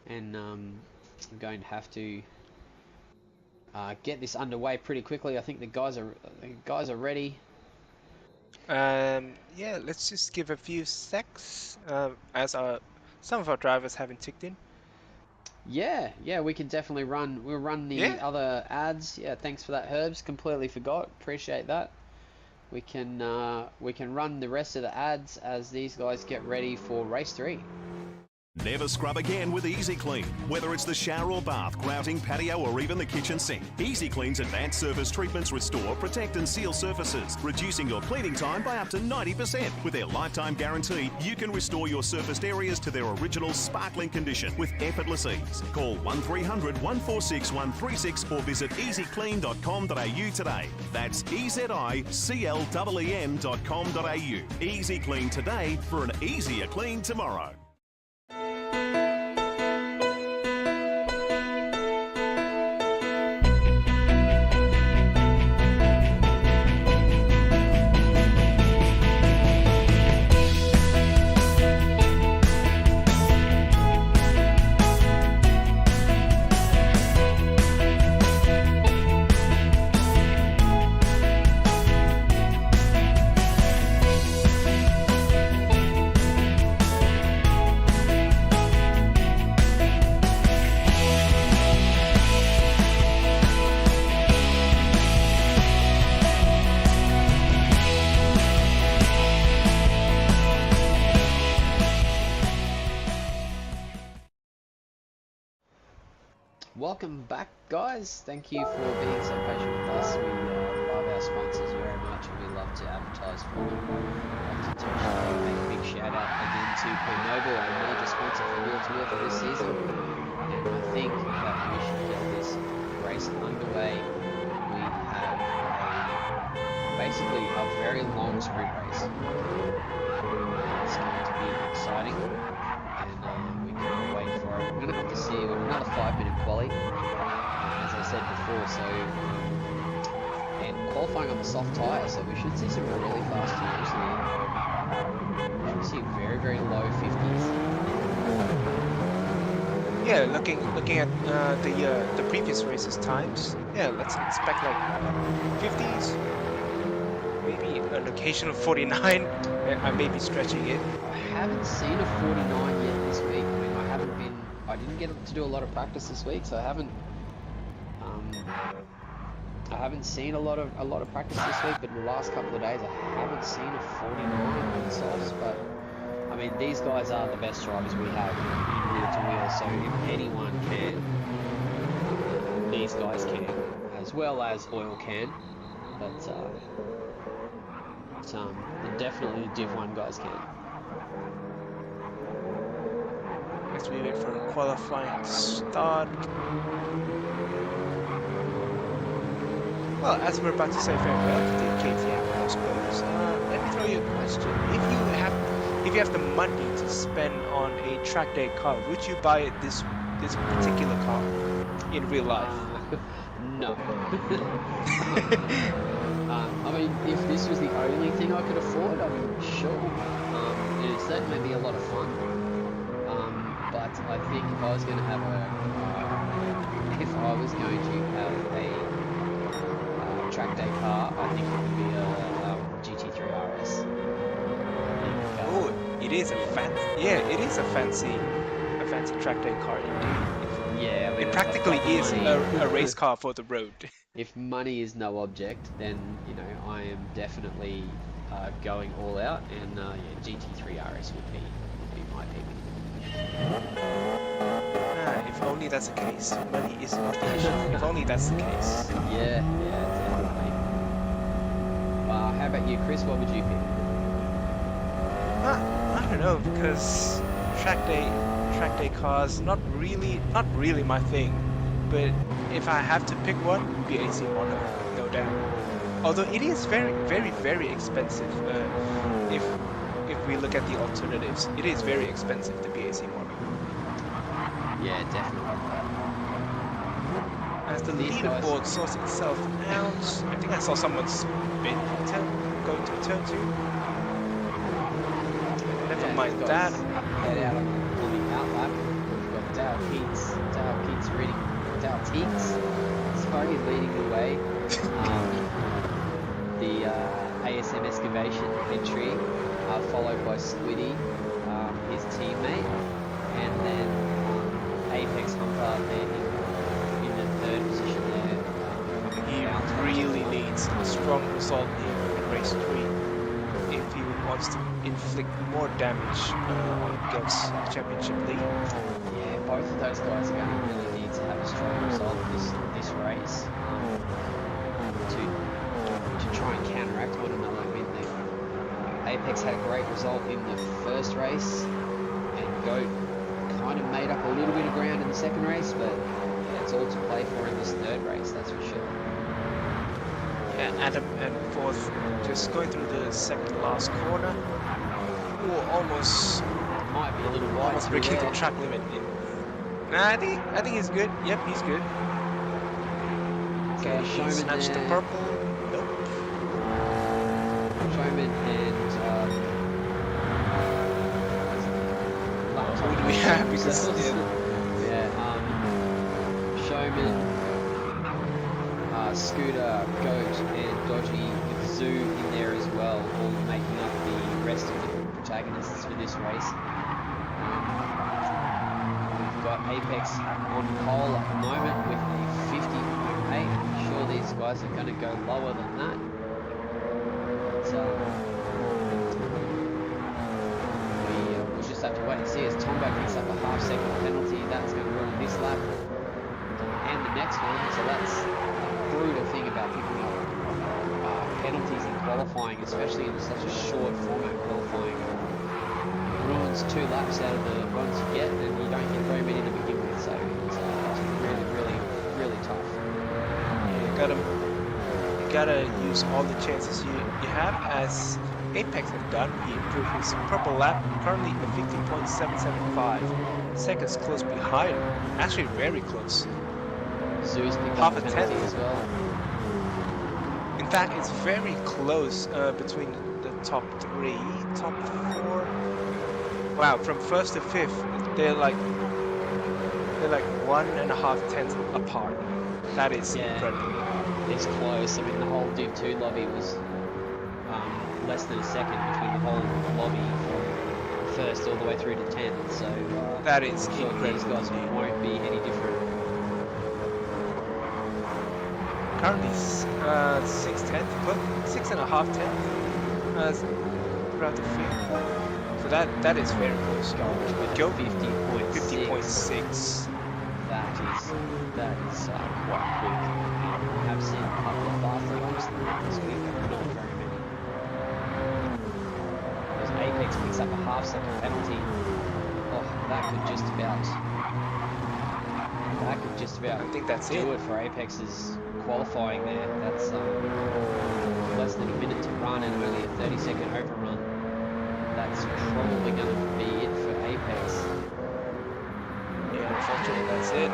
And I'm going to have to get this underway pretty quickly. I think the guys are ready. Yeah, let's just give a few secs as some of our drivers haven't ticked in. Yeah, we can definitely run. We'll run the other ads. Yeah, thanks for that, Herbs. Completely forgot. Appreciate that. We can run the rest of the ads as these guys get ready for race 3. Never scrub again with Easy Clean. Whether it's the shower or bath, grouting, patio, or even the kitchen sink, Easy Clean's advanced surface treatments restore, protect, and seal surfaces, reducing your cleaning time by up to 90%. With their lifetime guarantee, you can restore your surfaced areas to their original sparkling condition with effortless ease. Call 1300 146 136 or visit easyclean.com.au today. That's EZICLEN.com.au. Easy Clean today for an easier clean tomorrow. welcome back, guys. Thank you for being so patient with us. We love our sponsors very much, and we love to advertise for them. I'd like to make a big shout out again to Mobile, our major sponsor for Wheel2Wheel for this season. And I think that we should get this race underway. We have basically a very long sprint race. It's going to be exciting, and we can't wait for it. We're going to have to see another 5-minute quali, as I said before. So, and qualifying on the soft tyre, so we should see some really fast times here. We should see very, very low 50s. Yeah, looking at the previous races times, yeah, let's expect like 50s, maybe an occasional 49. I may be stretching it. I haven't seen a 49 yet this week. I mean, I didn't get to do a lot of practice this week, so I haven't seen a lot of practice this week. But in the last couple of days, I haven't seen a 49 on the softs. But I mean, these guys are the best drivers we have in Wheel2Wheel, so if anyone can, these guys can, as well as Oil can. But definitely the Div 1 guys can. Let's be wait for a qualifying start. Well, as we're about to say farewell to the KTM house players, let me throw you a question. If you have the money to spend on a track day car, would you buy this particular car in real life? No. I mean, if this was the only thing I could afford, I mean, sure. It'd certainly be a lot of fun. But I think if I was going to have a track day car, I think it would be a GT3 RS. Oh, it is a fancy track day car indeed. Yeah, I mean, it practically is a race car for the road. If money is no object, then I am definitely going all out, and GT3 RS would be my pick. If only that's the case. Money is not the issue. If only that's the case. Yeah, definitely. How about you, Chris? What would you pick? I don't know, because track day cars not really my thing. But if I have to pick one, it would be AC Mono, no doubt. Although it is very, very, very expensive. If we look at the alternatives, it is very expensive to be AC Mono. Yeah, definitely. As the leaderboard sorts itself out, I think I saw someone spin going to turn 2. Never mind that. Head out on the outlap. We've got Dale Keats reading. Dale Teeks. Sorry, leading the way. The ASM Excavation entry, followed by Squiddy, his teammate, and then Apex Humper in the 3rd position there. He really needs a strong result here in race 3 if he wants to inflict more damage on Gov's championship lead. Yeah, both of those guys are going to really need to have a strong result this race to try and counteract one another. I mean, Apex had a great result in the first race, and Goat kind of made up a little bit of ground in the second race, but it's all to play for in this 3rd race, that's for sure. Yeah, Adam and 4th just going through the 2nd last corner. Oh, almost might be a little wide. Almost breaking the track limit. Nah, I think he's good. Yep, he's good. Okay, he snatched the purple. Nope. Showman and who do we have? Because Showman, Scooter, Goat, and Dodgy with Zoo in there as well, all making up the rest of the protagonists for this race. We've got Apex on pole at the moment with a 50.8. I'm sure these guys are going to go lower than that. We'll just have to wait and see as Tombo picks up a half-second penalty. That's going to ruin this lap. next one. So that's a brutal thing about picking up penalties in qualifying, especially in such a short format qualifying. Ruins 2 laps out of the ones you get, and you don't get very many to begin with. So it's really tough. You gotta use all the chances you have, as Apex have done. He improved his purple lap, currently at 50.775 seconds, close behind. Actually, very close. Zoo's picked Half up a penalty tenth as well. In fact, it's very close between the top 3, top 4. Wow, from 1st to 5th, they're like 1.5 tenths apart. That is incredible. It's close. I mean, the whole Div 2 lobby was less than a second between the whole lobby from 1st all the way through to 10th. So that is I'm sure these guys won't be any different. Currently 6.5 tenths throughout the field. So that is very close. Go 50.6. That is quite quick. I have seen a couple of faster laps than that this week, but not very many. As Apex picks up a half-second penalty, that could just about. I think that's do it for Apex's qualifying there. That's less than a minute to run and only a 30-second overrun. That's probably going to be it for Apex. Yeah, unfortunately that's it.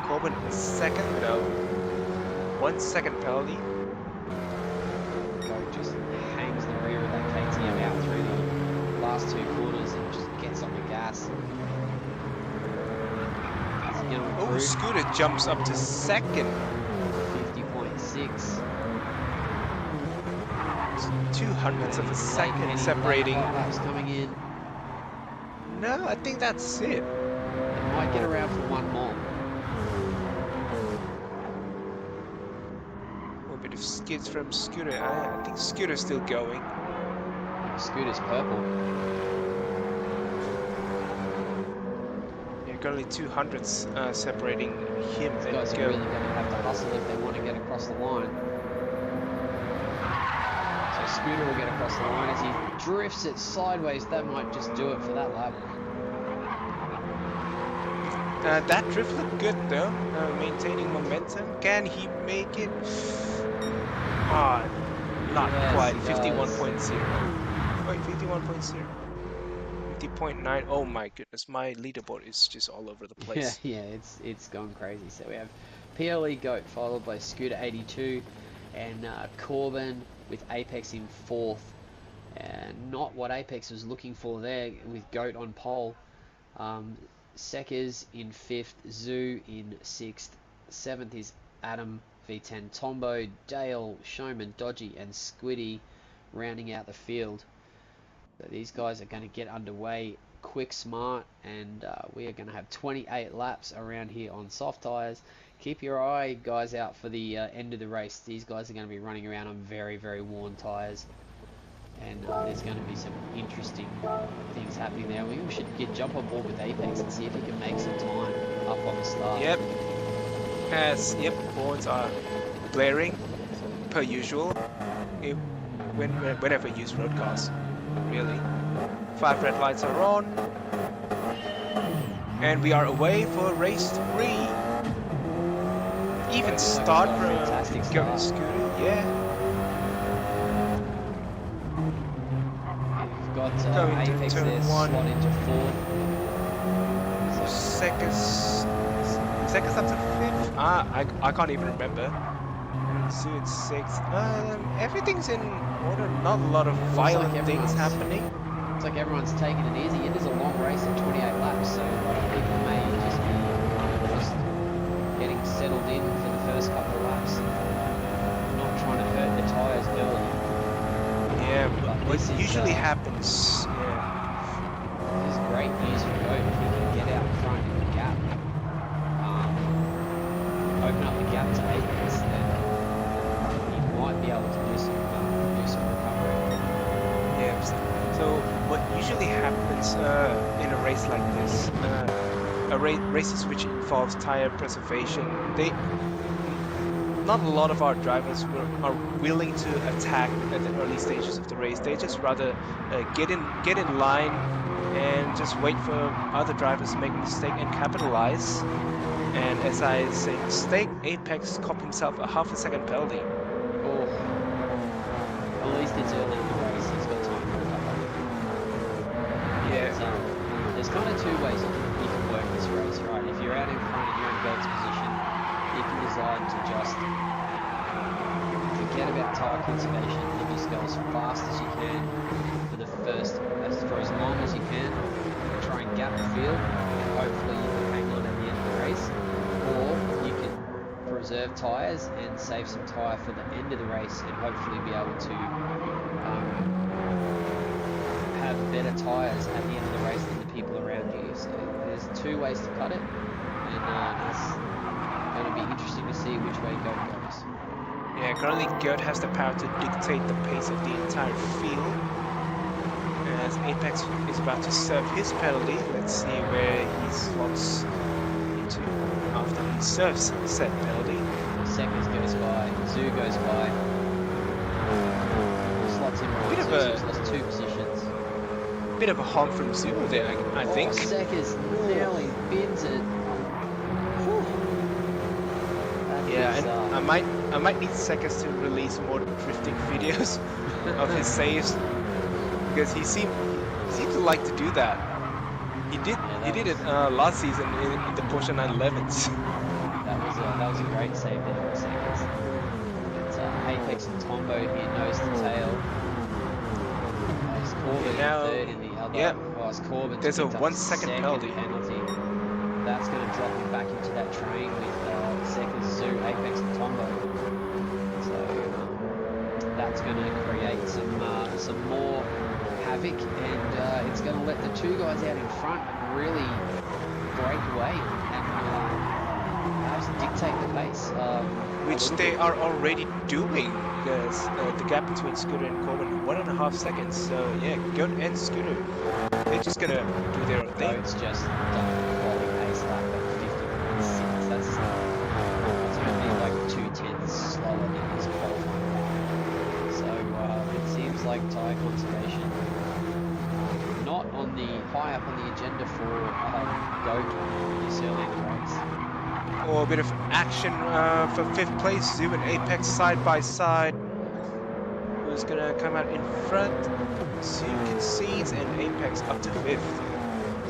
Corbin is second without 1 second penalty. Goat just hangs the rear of that KTM out through the last 2 corners and just gets on the gas. Oh, Scooter jumps up to second. 50.6. 200ths of a second separating. Coming in. No, I think that's it. It might get around for one more. A little bit of skids from Scooter. I think Scooter's still going. Scooter's purple. Yeah, currently 200ths separating him These and guys are Go. really going to have to hustle if they want to get across the line. So Scooter will get across the line as he drifts it sideways. That might just do it for that lap. That drift looked good though, maintaining momentum. Can he make it? Not quite. 51.0. Wait, 51.0. 50.9. Oh my goodness, my leaderboard is just all over the place. Yeah, it's gone crazy. So we have PLE Goat followed by Scooter 82 and Corbin with Apex in 4th. Not what Apex was looking for there with Goat on pole. Sekers in 5th, Zoo in 6th, 7th is Adam V10 Tombo, Dale, Showman, Dodgy and Squiddy rounding out the field. So these guys are going to get underway quick, smart, and we are going to have 28 laps around here on soft tyres. Keep your eye, guys, out for the end of the race. These guys are going to be running around on very, very worn tyres. And there's going to be some interesting things happening there. We should jump on board with Apex and see if he can make some time up on the start. Yep. Horns are blaring per usual. Whenever you use road cars, really. 5 red lights are on, and we are away for race 3. Even start from fantastic start. Scooter, yeah. Got Going Apex to there, turn 1. slot into 4th. Seconds up to 5th. I can't even remember. So it's 6th. Everything's in order. Not a lot of violent things happening. Looks like everyone's taking it easy. It is a long race of 28 laps, so a lot of people may just be getting settled in for the first couple of laps, not trying to hurt the tyres early. Yeah, what usually happens. Yeah. This is great news for Goat if he can get out front in the gap. Open up the gap to Apex, then he might be able to do some recovery. Yeah. So what usually happens in a race like this, a races which involves tire preservation, not a lot of our drivers are willing to attack at the early stages of the race. They just rather get in line and just wait for other drivers to make a mistake and capitalize. And as I say mistake, Apex copped himself a half a second penalty. Oh, at least it's early in the race. He's got time to recover. Yeah. There's kind of two ways you can work this race, right? If you're out in front and you're in Belt's position, you can decide to just forget about tyre conservation and just go as fast as you can for as long as you can, and try and gap the field, and hopefully you can hang on at the end of the race. Or you can preserve tyres and save some tyre for the end of the race and hopefully be able to have better tyres at the end of the race than the people around you. So there's two ways to cut it, and it's going to be interesting to see which way Goat goes. Yeah, currently Goat has the power to dictate the pace of the entire field. As Apex is about to serve his penalty, let's see where he slots into after he serves said penalty. Seconds goes by, Zoo goes by. Slots in right, so he's lost 2 positions. Bit of a honk from Zoo there, I think. Seconds nearly bins it. Yeah, and I might need Seconds to release more drifting videos of his saves, because he seemed to like to do that. He did it last season in the Porsche 911s. That was a great save there for Seconds. It's Apex and Tombo here, nose to tail. It's Corbin now, in third in the other. Yeah. Oh, it's Corbin. There's a 1 second penalty. That's going to drop him back into that train with Seconds, Zoo, Apex and Tombo. So that's going to create some more havoc, and it's going to let the 2 guys out in front really break away and perhaps dictate the pace. Which they are already doing, because the gap between Scooter and Corbin 1.5 seconds. So yeah, Goat and Scooter, they're just gonna do their own thing. Goat's just done a quality pace lap at 50.6. That's going to be like 2/10 slower than his qualifying. So it seems like tyre conservation not on the high up on the agenda for Goat this early in the race. Or a bit of action for 5th place. Zoo and Apex side by side. Who's gonna come out in front? Zoo concedes, and Apex up to 5th.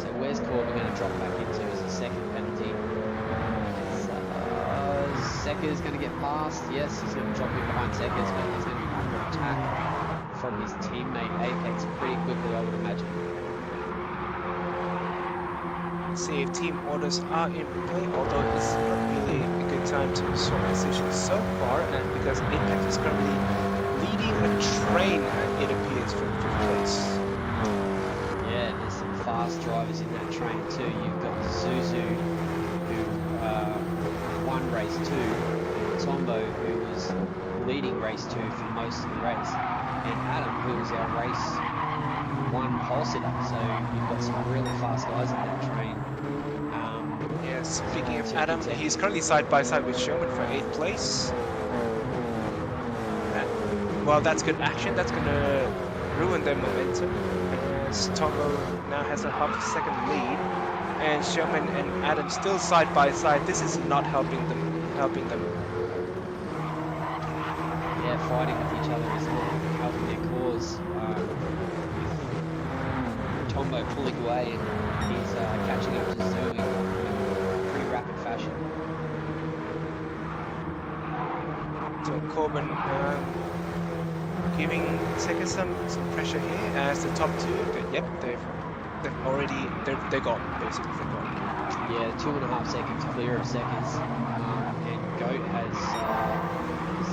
So where's Corbin going to drop back into as a second penalty? Sekka's going to get past. Yes, he's going to drop in behind Sekka's, but he's going to be under attack from his teammate Apex pretty quickly, I would imagine. See if team orders are in play, although it's not really a good time to swap positions so far, and because Apex is currently leading a train, it appears, from 5th place. Yeah, there's some fast drivers in that train too. You've got Zuzu, who won race 2, Tombo, who was leading race 2 for most of the race, and Adam, who was our race 1 pole sitter. So you've got some really fast guys in that train. Yeah, speaking of Adam, he's currently side by side with Sherman for 8th place. Well, that's good action. That's gonna ruin their momentum, as Tombo now has a half a second lead, and Sherman and Adam still side by side. This is not helping them. Yeah, fighting with each other is not helping their cause. Tombo pulling away, and he's catching up to Zoe in pretty rapid fashion. So Corbin giving Sekka some pressure here as the top 2. They're gone, basically. They're gone. Yeah, 2.5 seconds clear of Seconds, and Goat has is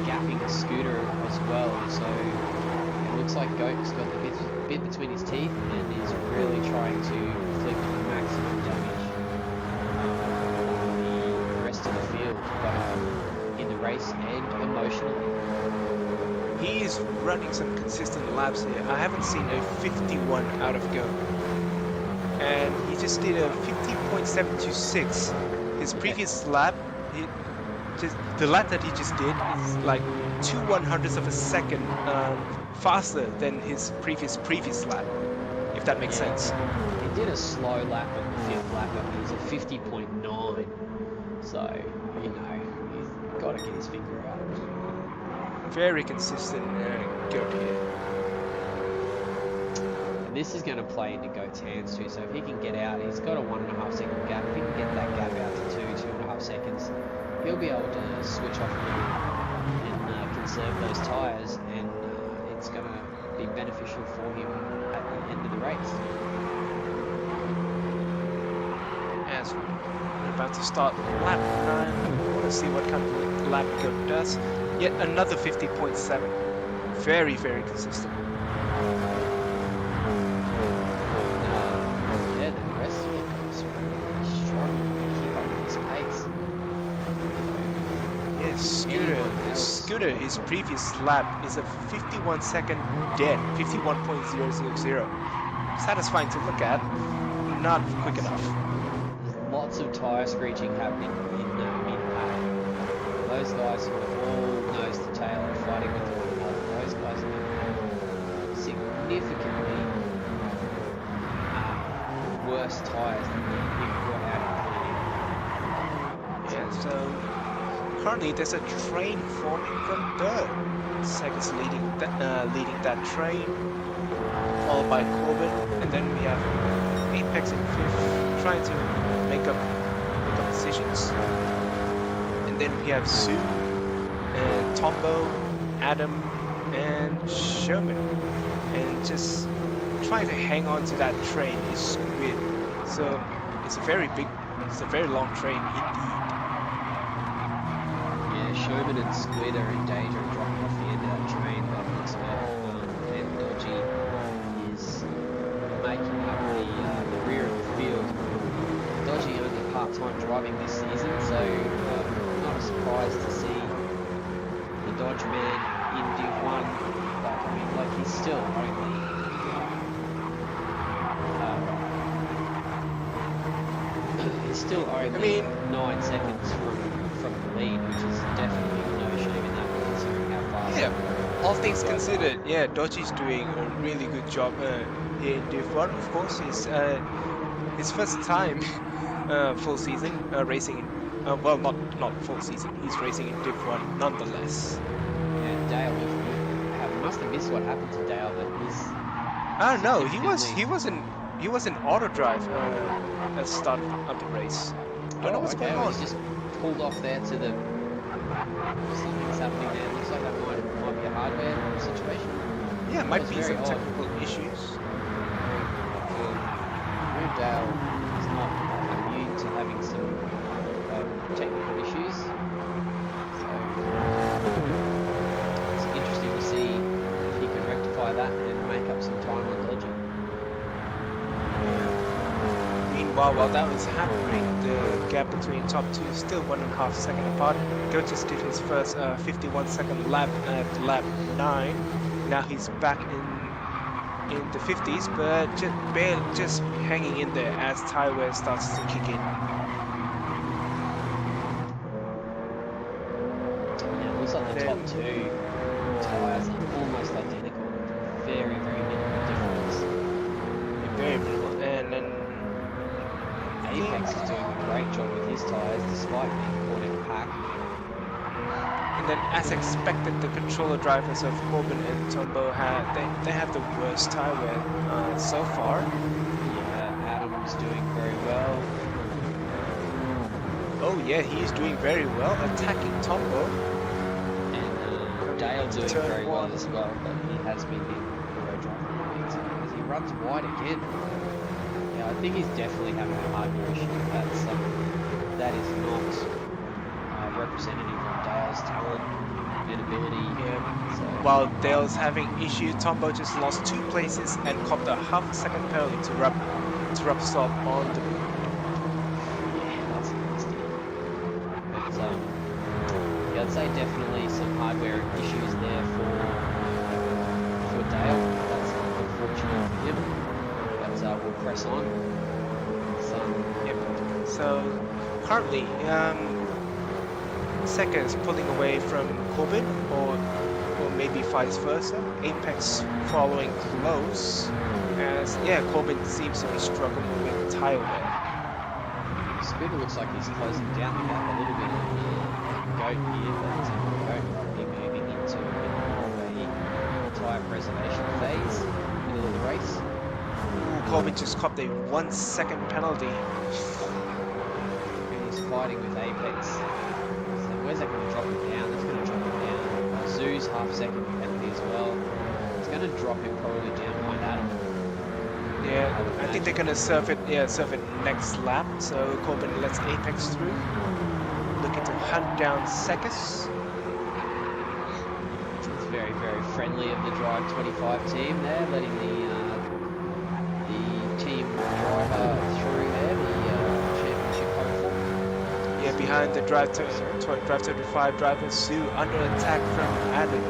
gapping Scooter as well. So it looks like Goat's got the bit between his teeth and is really trying to inflict maximum damage on the rest of the field, both in the race and emotionally. He is running some consistent laps here. I haven't seen a 51 out of Goat. and he just did a 50.726. His previous lap, the lap that he just did is like 2/100ths of a second faster than his previous lap, if that makes sense. He did a slow lap on the 5th lap, and he was at 50.9. So, you know, he's got to get his finger out. Very consistent goat here. And this is going to play into Goat's hands too. So if he can get out, he's got a 1.5 second gap. If he can get that gap out to 2.5 seconds, he'll be able to switch off a little and conserve those tyres, and it's going to be beneficial for him at the end of the race. As we're about to start lap 9, I want to see what kind of lap Goat does. Yet another 50.7. Very, very consistent. Yeah, the rest of it was really strong to keep up with his pace. Yeah, Scooter, his previous lap is a 51 second dead, 51.000. Satisfying to look at, not quick enough. There's lots of tyre screeching happening in mid-pack. Those guys who are all nose to tail and fighting with one another, those guys have significantly worse tyres than people who are out in Yeah, so currently there's a train forming from third. Seconds leading that train, followed by Corbin, and then we have Apex in 5th, trying to make up positions. And then we have Sue, and Tombo, Adam, and Sherman, and just trying to hang on to that train is Squid. So it's a very long train indeed. Yeah, Sherman and Squid are in danger of dropping off the end of that train, but it looks like and Dodgy is making up the rear of the field. Dodgy only part-time driving this season, so not a surprise to see the Dodge man in Div 1, but I mean, like, he's still only I mean, 9 seconds from the lead, which is definitely no shame in that, considering how fast. Yeah, all things considered, yeah, Dodgy's doing a really good job here in Div 1. Of course, it's his first time full season racing. Well, not full season. He's racing in Div 1 nonetheless. Yeah, Dale, must have missed what happened to Dale, but he's. I don't know. He was in auto drive at the start of the race. Don't know what's going on. He's just pulled off there to the. Something's happening there. Looks like that might be a hardware situation. Yeah, it might be some technical issues. Dale is not immune to having some technical issues. So it's interesting to see if he can rectify that and make up some time on Dodgy. Meanwhile, while that was happening, the gap between top two is still 1.5 seconds apart. Goat just did his first 51-second lap at lap 9. Now he's back in the 50s, but just hanging in there as tire wear starts to kick in. Yeah, it looks like the top two tires are almost identical. Very, very minimal difference. Very minimal. And then Apex is doing a great job with his tires despite being caught in a pack. And then, as expected, the controller drivers of Corbin and Tombo they have the worst tire wear so far. Yeah, Adam's doing very well. Oh yeah, he's doing very well, attacking Tombo. And Dale doing very well as well, but he has been hit road driving as he runs wide again. Yeah, I think he's definitely having a hardware issue. That is not representative of Dale's talent and ability. Yeah. So, while Dale's having issues, Tombo just lost 2 places and copped a half-second penalty to rub stop on the. Yeah, that's nasty. But yeah, I'd say definitely some hardware issues there for Dale. That's unfortunate for him. But will press on. Yep. So currently, Seka is pulling away from Corbin, or maybe vice versa. Apex following close, as Corbin seems to be struggling with tire wear. Scooter looks like he's closing down the gap a little bit on the Goat here, but Goat will be moving into a bit more of a tyre preservation phase, middle of the race. Corbin just copped a 1 second penalty. And he's fighting with Apex. So where's that going to drop him down? That's going to drop him down. Zoo's half-second penalty as well. It's going to drop him probably down behind Adam. Yeah, I think they're going to serve it next lap. So Corbin lets Apex through. Looking to hunt down Sekas. It's very, very friendly of the Drive 25 team there, letting the team driver through there, the championship hopeful. Yeah, behind the Drive 35 driver, Zoo under attack from Adam.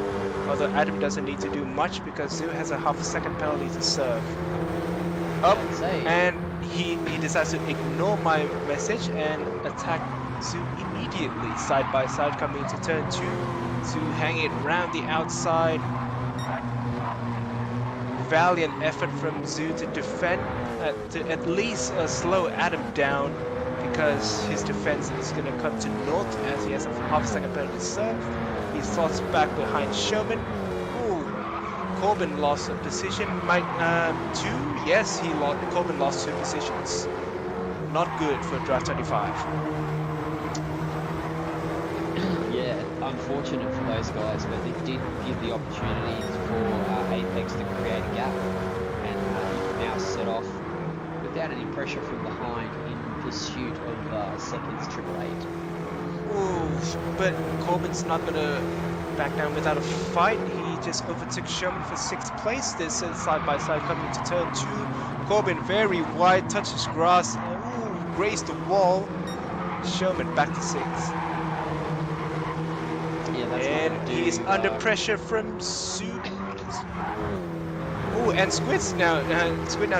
Although Adam doesn't need to do much because Zoo has a half-second penalty to serve. Up, and he decides to ignore my message and attack Zoo immediately, side by side, coming into turn 2. Zoo hanging around the outside. Valiant effort from Zoo to defend, to at least slow Adam down, because his defense is going to cut to north as he has a half-second penalty to serve. He slots back behind Sherman. Corbin lost a position. Corbin lost 2 positions. Not good for Drive 25. Yeah, unfortunate for those guys, but they did give the opportunity for Apex to create a gap, and he can now set off without any pressure from behind in pursuit of Seconds 888. Ooh, but Corbin's not going to back down without a fight. He just overtook Sherman for 6th place. This is side by side coming to turn 2. Corbin very wide, touches grass, grazed the wall. Sherman back to 6th. Yeah, that's and he's under pressure from Sue. Oh, and Squid's now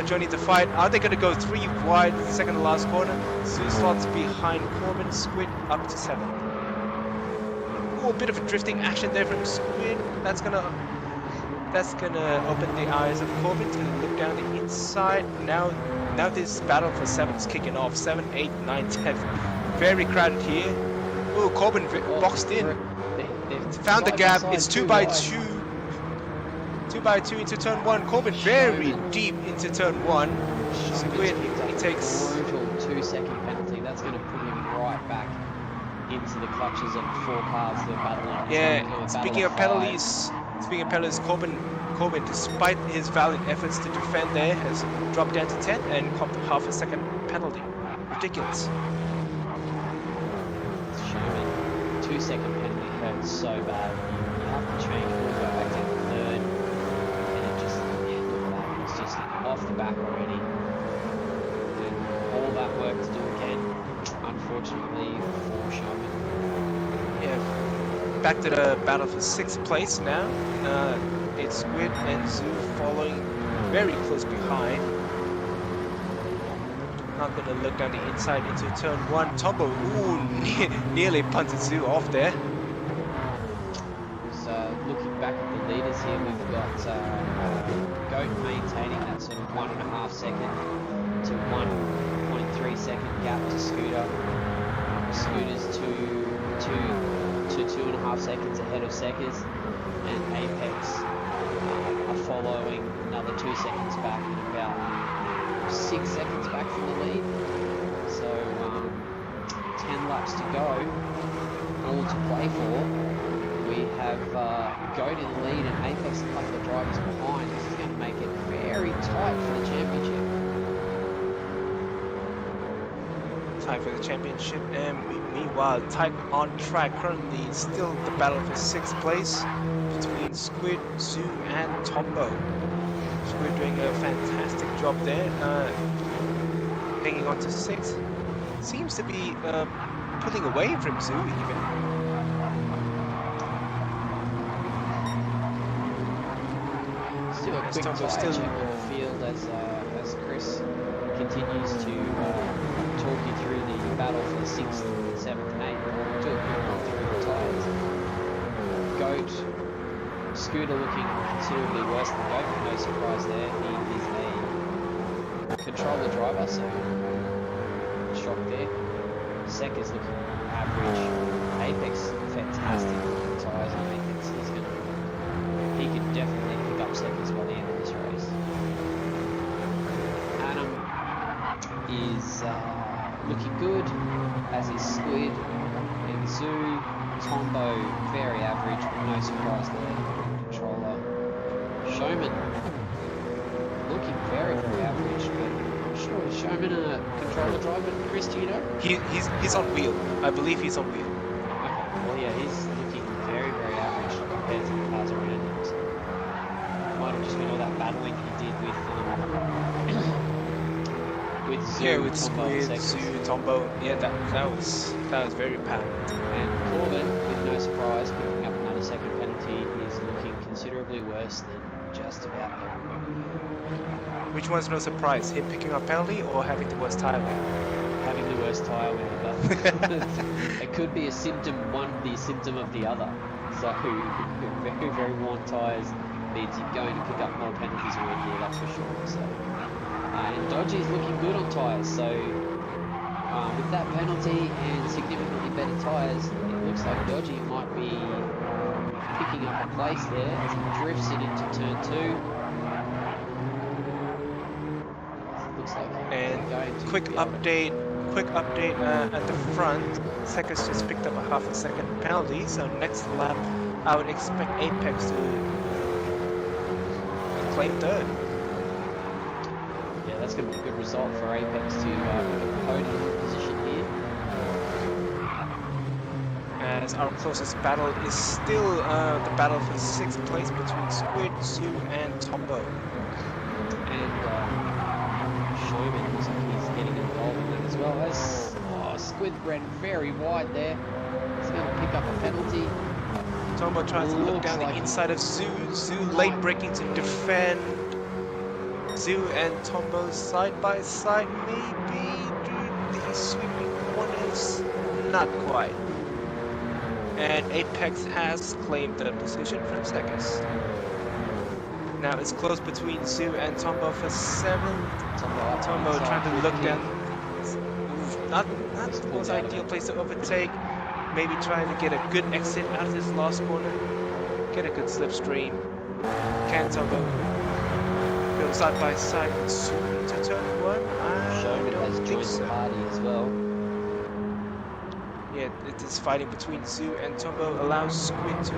joining the fight. Are they going to go 3 wide, second to last corner? Sue slots behind Corbin. Squid up to 7th. Oh, a bit of a drifting action there from Squid. That's gonna open the eyes of Corbin to look down the inside. Now this battle for 7 is kicking off. 7, 8, 9, 10. Very crowded here. Oh, Corbin boxed in. Found the gap. It's 2 by 2. 2 by 2 into turn 1. Corbin very deep into turn 1. Squid, he takes brutal 2-second penalty. That's going to put him right back into the clutches of 4 cars that are battling. Yeah, speaking of penalties, Corbin, despite his valiant efforts to defend there, has dropped down to 10 and copped a half-a-second penalty. Ridiculous. Sherman, 2-second penalty hurts so bad. You have to change all the way back down to 3rd, and it just, look at that, it's just off the back already. And all that work to do again, unfortunately for Sherman. Yeah, back to the battle for 6th place now. It's Squid and Zoo following very close behind. Not going to look down the inside into turn 1. Tombo, nearly punted Zoo off there. So looking back at the leaders here, we've got Goat maintaining that sort of 1.5 second to 1.3 second gap to Scooter. Scooter's 2.5 seconds ahead of Sekas, and Apex are following another 2 seconds back and about 6 seconds back from the lead. So 10 laps to go, all to play for. We have Goat in the lead and Apex a couple of drivers behind. This is going to make it very tight for the championship. Tight for the championship, and meanwhile, tight on track. Currently, still the battle for 6th place between Squid, Zoo, and Tombo. Squid doing a fantastic job there, hanging on to 6th. Seems to be pulling away from Zoo even. Still a quick Tombo tyre still. check on the field as Chris continues to talk you through the battle for the 6th, 7th and 8th. Do a quick run through the tyres. Goat, Scooter looking considerably worse than Goat, but no surprise there. He is a controller driver, so shock there. Sek is looking average. Apex, fantastic looking tyres. I think he can definitely pick up seconds by the end of this race. Adam is looking good, as is Squid and Zoo. Tombo, very average, but no surprise there. Controller. Showman, looking very, very average, but I'm not sure. Is Showman a controller driver, Chris, do you know? He's on wheel. I believe he's on wheel. Okay, well yeah, he's looking very, very average compared to the cars around him. So might have just been all that battling he did with Zoo, Yeah, with Tombo and Squid, Sexus. Zoo, Tombo. Yeah, that was very packed. And Corbin, with no surprise, picking up another second penalty, is looking considerably worse than just about everyone. Which one's no surprise? Him picking up penalty or having the worst tyre wear? Having the worst tyre wear, but it could be a symptom, the symptom of the other. So very, very worn tyres means you're going to pick up more penalties around here, that's for sure. So, and Dodgy's looking good on tyres, so with that penalty and significantly better tyres, it looks like Dodgy might be picking up a place there as he drifts it into turn 2. Looks like And going to quick be able update at the front. Seconds just picked up a half a second penalty, so next lap I would expect Apex to claim third. Yeah, that's going to be a good result for Apex to pick up a podium position here. As our closest battle is still the battle for 6th place between Squid, Zoo, and Tombo. And Showman looks like he's getting involved in it as well. As Squid ran very wide there. He's going to pick up a penalty. Tombo tries to look down the inside of Zoo. Zoo late braking to defend. Zoo and Tombo side by side. Maybe do the sweeping corners. Not quite. And Apex has claimed the position from Seconds. Now it's close between Zoo and Tombo for 7th. Tombo trying to look down. Not the most ideal place to overtake. Maybe trying to get a good exit out of this last corner. Get a good slipstream. Can Tombo go side by side with Zoo into turn 1? Showman has joined the party as well. Yeah, it is fighting between Zoo and Tombo allows Squid to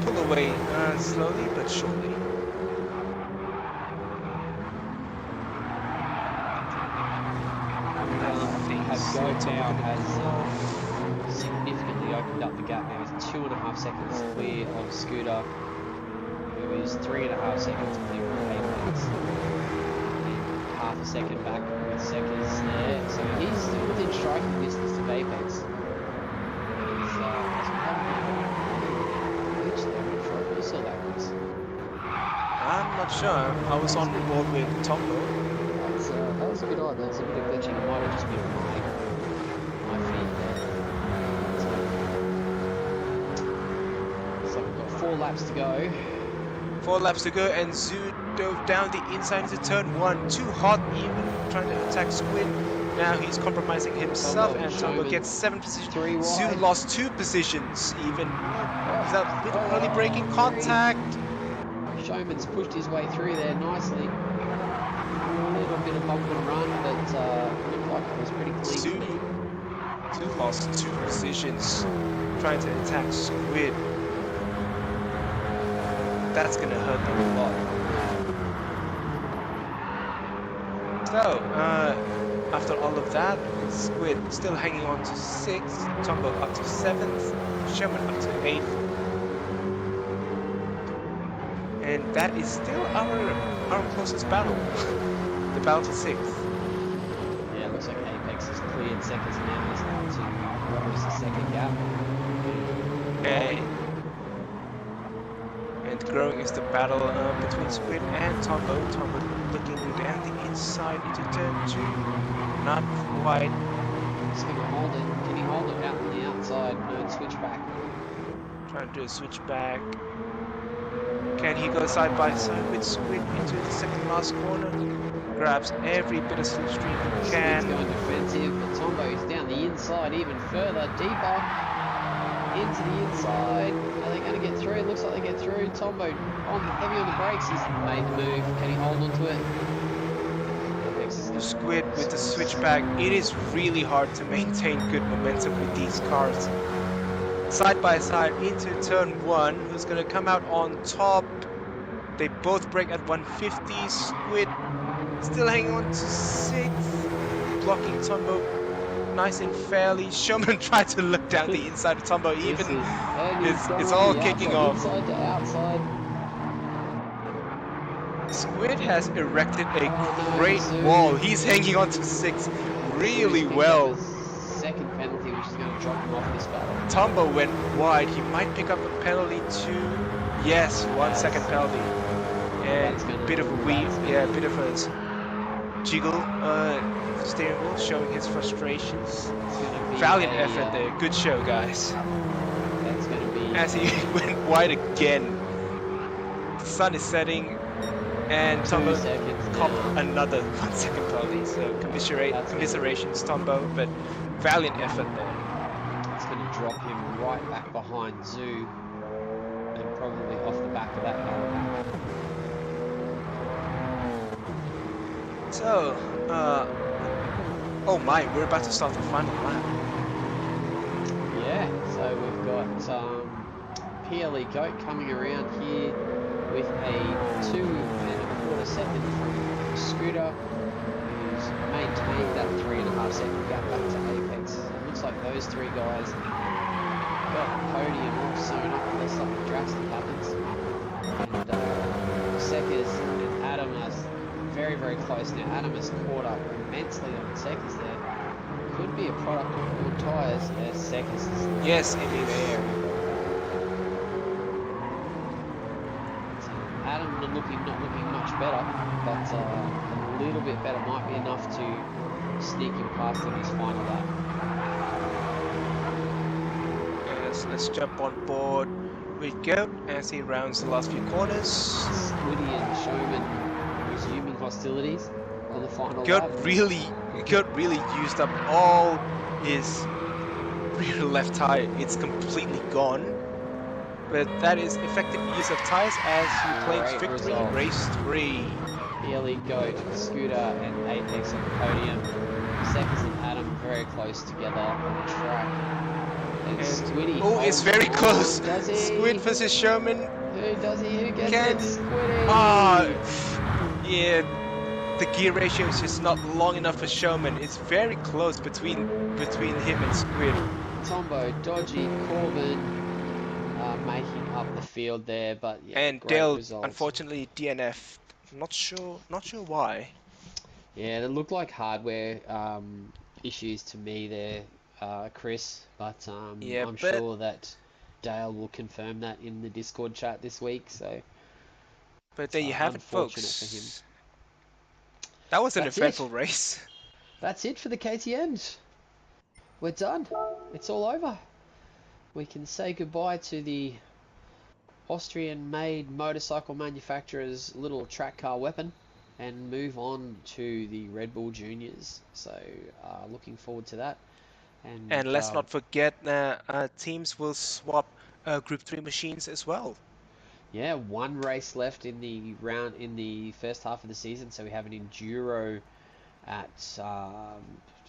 pull away slowly but surely. Goat now has significantly opened up the gap now. He's 2.5 seconds clear of Scooter, who is 3.5 seconds clear of Apex. And half a second back with Seconds there. So he's still within striking distance of Apex. He's reached there. I'm not sure if you saw that, Chris. I'm not sure. I was on board with Tombo. That was a bit odd. That was a bit of glitching. It might have just been my feed there. So we've got 4 laps to go. 4 laps to go, and Zoo dove down the inside into turn 1. Too hot even, trying to attack Squid. Now he's compromising himself, and Tombo gets 7th position. Zoo lost 2 positions even. Without bit of early braking contact. Showman's pushed his way through there nicely. A little bit of bump and run, but looked like it was pretty clean. Zoo lost 2 positions trying to attack Squid. That's gonna hurt them a lot. So, after all of that, Squid still hanging on to 6th, Tombo up to 7th, Sherman up to 8th. And that is still our closest battle. The battle for 6th. Yeah, it looks like Apex has cleared Seconds now. He's now to close the second gap. and growing is the battle between Squid and Tombo. Tombo looking down the inside into turn 2. Not quite. He's going to hold it. Can he hold it out on the outside? No, switch back. Trying to do a switch back. Can he go side by side with Squid into the second last corner? Grabs every bit of slipstream he can. Squid's going defensive, but Tombo is down the inside even further, deeper. Into the inside. Are they going to get through? It looks like they get through. Tombo heavy on the brakes. He's made the move. Can he hold onto it? Squid with the switchback. It is really hard to maintain good momentum with these cars. Side by side into turn 1. Who's going to come out on top? They both break at 150. Squid still hanging on to 6th. Blocking Tombo nice and fairly. Showman tried to look down the inside of Tombo. Even it's all kicking off. Inside to outside. Squid has erected a great wall. He's hanging on to 6 really well. Second penalty, which is going to drop him off this battle. Tombo went wide. He might pick up a penalty too. Yes, 1 second penalty. And a bit of a weave. Yeah, a bit of a jiggle. Steering wheel showing his frustrations. Valiant effort there. Good show, guys. That's going to be. As he went wide again. The sun is setting. And Tombo copped another 1 second penalty, so commiserations Tombo, but valiant effort there. It's going to drop him right back behind Zoo, and probably off the back of that battle. So, oh my, we're about to start the final lap. Yeah, so we've got PLE Goat coming around here with a 2 1/4 second from Scooter, who's maintained that 3.5 second gap back to Apex. It looks like those 3 guys got a podium all sewn up unless something drastic happens. And Seckers and Adam are very, very close now. Adam has caught up immensely on Seckers there. Could be a product of good tyres as Seckers is. Yes, it is. Adam not looking much better, but a little bit better might be enough to sneak him past in his final lap. Yes, let's jump on board with Goat as he rounds the last few corners. Squiddy and Showman resuming hostilities on the final Goat lap. really used up all his rear left tire. It's completely gone. But that is effective use of tires as he claims victory in race 3. PLE Goat, Scooter and Apex on the podium. Seckers and Adam very close together on the track. And Squiddy. Oh, it's very close. Squid versus Showman. Who does he? Who gets it? Squiddy. Ah, yeah. The gear ratio is just not long enough for Showman. It's very close between him and Squid. Tombo, Dodgy, Corbin. Making up the field there, but yeah, and great Dale results. Unfortunately DNF. Not sure why. Yeah, they look like hardware issues to me there, Chris. But yeah, I'm sure that Dale will confirm that in the Discord chat this week. So, but there you have it, folks. For him. That was an eventful race. That's it for the KTMs. We're done. It's all over. We can say goodbye to the Austrian-made motorcycle manufacturer's little track car weapon and move on to the Red Bull Juniors. So looking forward to that. And let's not forget teams will swap Group 3 machines as well. Yeah, 1 race left in the first half of the season. So we have an enduro at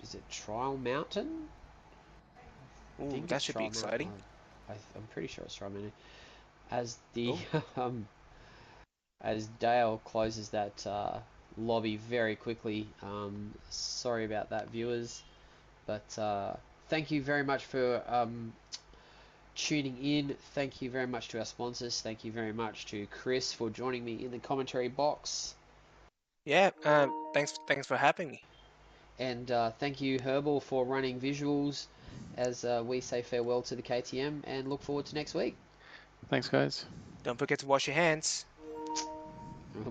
is it Trial Mountain? Ooh, that should be exciting. I'm pretty sure it's Trial Mountain. As the as Dale closes that lobby very quickly. Sorry about that, viewers, but thank you very much for tuning in. Thank you very much to our sponsors. Thank you very much to Chris for joining me in the commentary box. Yeah, thanks for having me. And thank you, Herbal, for running visuals as we say farewell to the KTM and look forward to next week. Thanks, guys. Don't forget to wash your hands.